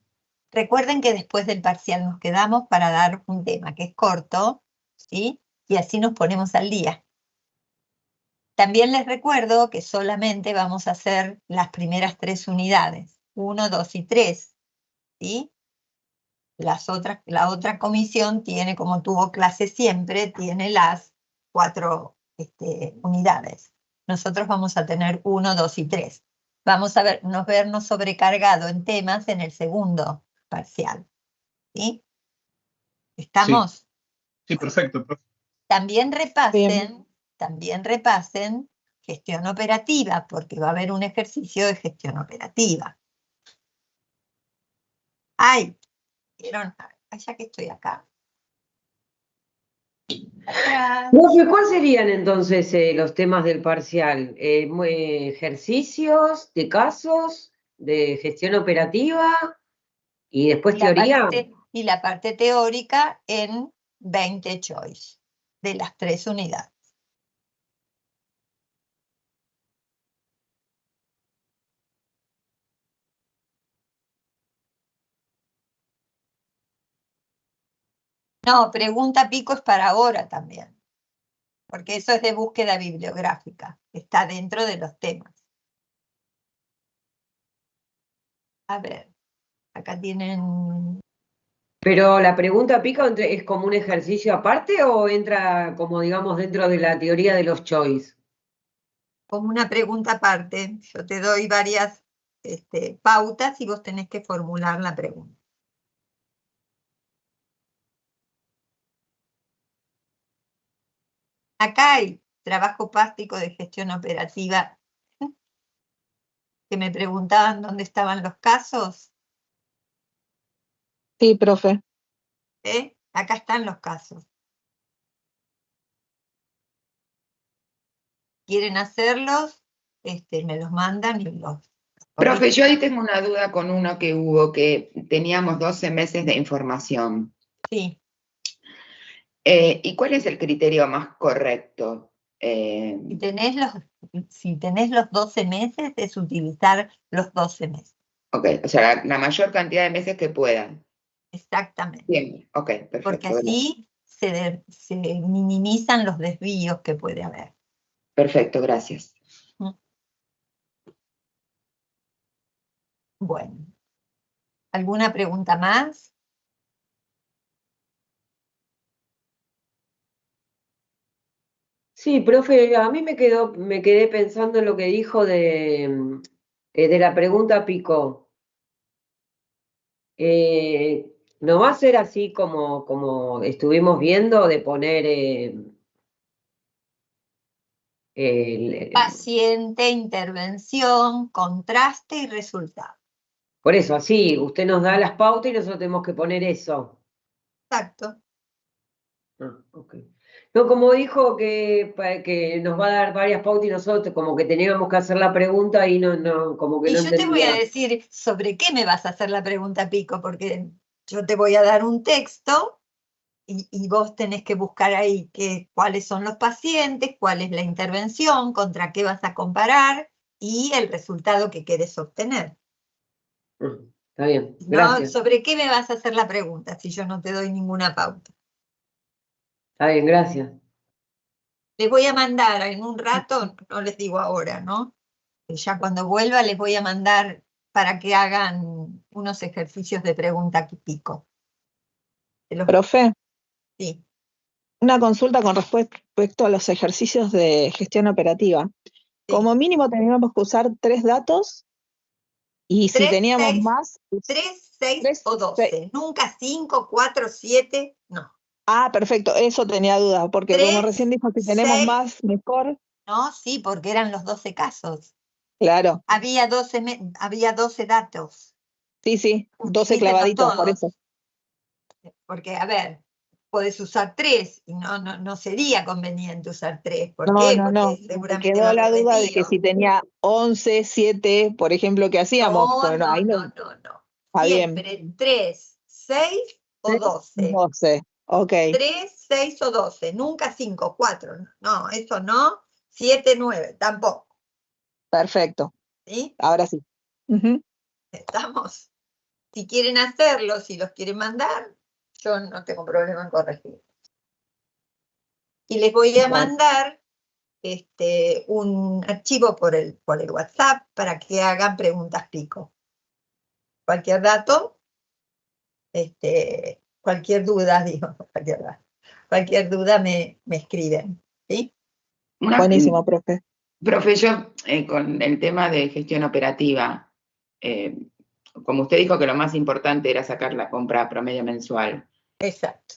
Speaker 1: Recuerden que después del parcial nos quedamos para dar un tema que es corto, ¿sí? Y así nos ponemos al día. También les recuerdo que solamente vamos a hacer las primeras 3 unidades, 1, 2 y 3, ¿sí? La otra comisión tiene, como tuvo clase siempre, tiene las 4 unidades. Nosotros vamos a tener 1, 2 y 3. Vamos a vernos sobrecargado en temas en el segundo parcial, ¿sí? ¿Estamos?
Speaker 4: Sí, perfecto, profe.
Speaker 1: También
Speaker 2: Bien.
Speaker 1: repasen gestión operativa, porque va a haber un ejercicio de gestión operativa. Ay, ¿vieron? Ya que estoy acá. Atrás.
Speaker 9: Profe, ¿cuáles serían entonces los temas del parcial? ¿Ejercicios de casos, de gestión operativa y después teoría?
Speaker 1: Y la parte teórica en 20 choice de las 3 unidades. No, pregunta pico es para ahora también, porque eso es de búsqueda bibliográfica, está dentro de los temas. A ver, acá tienen...
Speaker 9: ¿Pero la pregunta pica es como un ejercicio aparte o entra como digamos dentro de la teoría de los choice?
Speaker 1: como una pregunta aparte. Yo te doy varias pautas y vos tenés que formular la pregunta. Acá hay trabajo práctico de gestión operativa, que me preguntaban dónde estaban los casos.
Speaker 2: Sí, profe.
Speaker 1: Acá están los casos. ¿Quieren hacerlos? Me los mandan y los...
Speaker 3: Profe, yo ahí tengo una duda con uno que hubo, que teníamos 12 meses de información.
Speaker 1: Sí.
Speaker 3: ¿Y cuál es el criterio más correcto?
Speaker 1: Si tenés los 12 meses, es utilizar los 12 meses.
Speaker 3: Ok, o sea, la mayor cantidad de meses que puedan.
Speaker 1: Exactamente.
Speaker 3: Bien, ok, perfecto.
Speaker 1: Porque así se minimizan los desvíos que puede haber.
Speaker 3: Perfecto, gracias.
Speaker 1: Bueno. ¿Alguna pregunta más?
Speaker 9: Sí, profe, a mí me quedé pensando en lo que dijo de la pregunta pico. ¿No va a ser así como estuvimos viendo de poner
Speaker 1: Paciente, intervención, contraste y resultado.
Speaker 9: por eso, así, usted nos da las pautas y nosotros tenemos que poner eso?
Speaker 1: Exacto.
Speaker 9: Ah, ok. No, como dijo que nos va a dar varias pautas y nosotros como que teníamos que hacer la pregunta y no, como que
Speaker 1: Y
Speaker 9: no
Speaker 1: yo te voy a
Speaker 9: entendía.
Speaker 1: decir sobre qué me vas a hacer la pregunta, Pico, porque yo te voy a dar un texto y vos tenés que buscar ahí cuáles son los pacientes, cuál es la intervención, contra qué vas a comparar y el resultado que querés obtener.
Speaker 9: Está bien,
Speaker 1: ¿No?
Speaker 9: gracias.
Speaker 1: ¿Sobre qué me vas a hacer la pregunta si yo no te doy ninguna pauta?
Speaker 9: Está bien, gracias.
Speaker 1: Les voy a mandar en un rato, no les digo ahora, ¿no? Ya cuando vuelva les voy a mandar para que hagan unos ejercicios de pregunta que pico.
Speaker 2: Profe,
Speaker 1: Sí.
Speaker 2: una consulta con respecto a los ejercicios de gestión operativa. Como mínimo teníamos que usar 3 datos y si
Speaker 1: 3,
Speaker 2: teníamos
Speaker 1: 6,
Speaker 2: más...
Speaker 1: 3, 6
Speaker 2: 3,
Speaker 1: o 12. Nunca 5, 4, 7, no.
Speaker 2: Ah, perfecto, eso tenía duda, porque como
Speaker 1: 3,
Speaker 2: recién dijo, si tenemos
Speaker 1: 6,
Speaker 2: más, mejor.
Speaker 1: no, sí, porque eran los 12 casos.
Speaker 2: Claro,
Speaker 1: Había 12 datos.
Speaker 2: sí, 12
Speaker 1: Multiplíquenlos
Speaker 2: clavaditos, por
Speaker 1: todos.
Speaker 2: eso.
Speaker 1: Porque, a ver, podés usar 3 y no sería conveniente usar 3. ¿Por
Speaker 2: No,
Speaker 1: qué?
Speaker 2: no,
Speaker 1: Porque
Speaker 2: me
Speaker 1: seguramente va
Speaker 2: quedó
Speaker 1: a
Speaker 2: la
Speaker 1: haber
Speaker 2: duda de que
Speaker 1: desvío.
Speaker 2: si tenía 11, 7, por ejemplo, ¿qué hacíamos?
Speaker 1: No,
Speaker 2: Bueno, ahí no,
Speaker 1: no.
Speaker 2: está bien.
Speaker 1: Siempre 3, 6 o
Speaker 2: 3,
Speaker 1: 12.
Speaker 2: 12, ok,
Speaker 1: 3, 6 o 12. Nunca 5, 4. No, eso no. 7, 9, tampoco.
Speaker 2: perfecto,
Speaker 1: ¿Sí?
Speaker 2: ahora sí. Ujú.
Speaker 1: Estamos. Si quieren hacerlo, si los quieren mandar, yo no tengo problema en corregir. Y les voy a
Speaker 2: Bueno.
Speaker 1: mandar un archivo por el WhatsApp para que hagan preguntas pico. Cualquier dato, cualquier duda, cualquier duda me escriben, ¿sí?
Speaker 2: Buenísimo, profe.
Speaker 3: Profe, yo con el tema de gestión operativa, como usted dijo que lo más importante era sacar la compra promedio mensual.
Speaker 1: Exacto.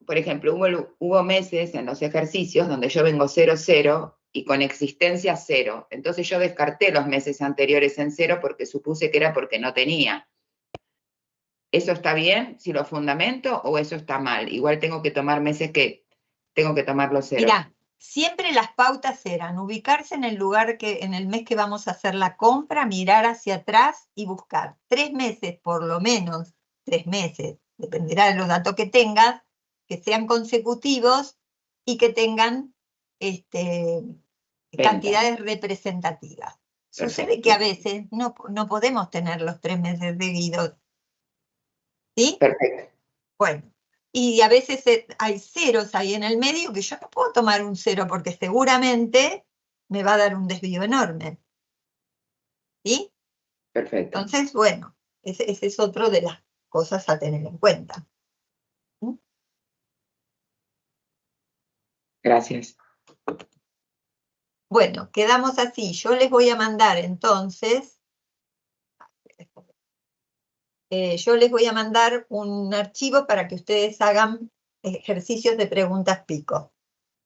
Speaker 3: Por ejemplo, hubo meses en los ejercicios donde yo vengo 0, y con existencia 0. Entonces yo descarté los meses anteriores en 0 porque supuse que era porque no tenía. ¿Eso está bien si lo fundamento o eso está mal? Igual tengo que tomar meses que tengo que tomar los 0.
Speaker 1: Mirá, siempre las pautas eran ubicarse en el lugar en el mes que vamos a hacer la compra, mirar hacia atrás y buscar 3 meses, por lo menos 3 meses, dependerá de los datos que tengas, que sean consecutivos y que tengan cantidades representativas. Sucede que a veces no podemos tener los 3 meses seguidos. ¿Sí?
Speaker 3: Perfecto.
Speaker 1: Bueno. Y a veces hay ceros ahí en el medio que yo no puedo tomar un 0 porque seguramente me va a dar un desvío enorme. ¿Sí?
Speaker 3: Perfecto.
Speaker 1: Entonces, bueno, ese es otro de las cosas a tener en cuenta. ¿Sí?
Speaker 3: Gracias.
Speaker 1: Bueno, quedamos así. Yo les voy a mandar entonces, un archivo para que ustedes hagan ejercicios de preguntas pico.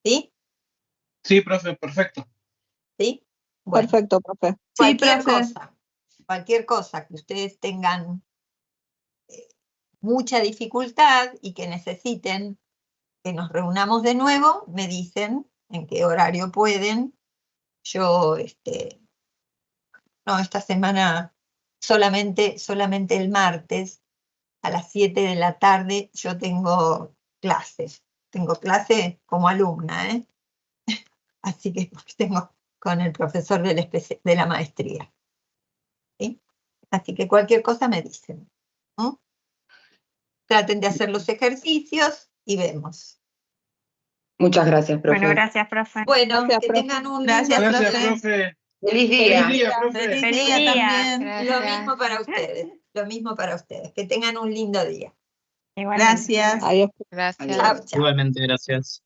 Speaker 1: ¿Sí?
Speaker 4: Sí, profe, perfecto.
Speaker 1: ¿Sí? Bueno,
Speaker 2: perfecto, profe.
Speaker 8: Sí, profe.
Speaker 1: Cualquier cosa que ustedes tengan mucha dificultad y que necesiten que nos reunamos de nuevo, me dicen en qué horario pueden. Yo, no, esta semana solamente el martes a las 7 de la tarde yo tengo clases. Tengo clase como alumna, ¿eh? Así que tengo con el profesor de la maestría. ¿Sí? Así que cualquier cosa me dicen. ¿No? Traten de hacer los ejercicios y vemos.
Speaker 3: Muchas gracias, profe.
Speaker 6: Bueno, gracias, profe.
Speaker 1: Bueno,
Speaker 2: Gracias,
Speaker 1: que
Speaker 2: profe.
Speaker 1: tengan un
Speaker 8: Gracias,
Speaker 1: lindo
Speaker 4: Gracias,
Speaker 8: profe.
Speaker 4: profe.
Speaker 3: Feliz día.
Speaker 4: Feliz día, profe.
Speaker 8: Feliz
Speaker 6: Feliz
Speaker 8: día
Speaker 6: día.
Speaker 8: también.
Speaker 1: Lo mismo para ustedes. Lo mismo para ustedes. Que tengan un lindo día.
Speaker 6: Igualmente.
Speaker 8: Gracias.
Speaker 2: Adiós.
Speaker 1: Chao,
Speaker 3: Adiós.
Speaker 1: chao.
Speaker 7: Igualmente, gracias.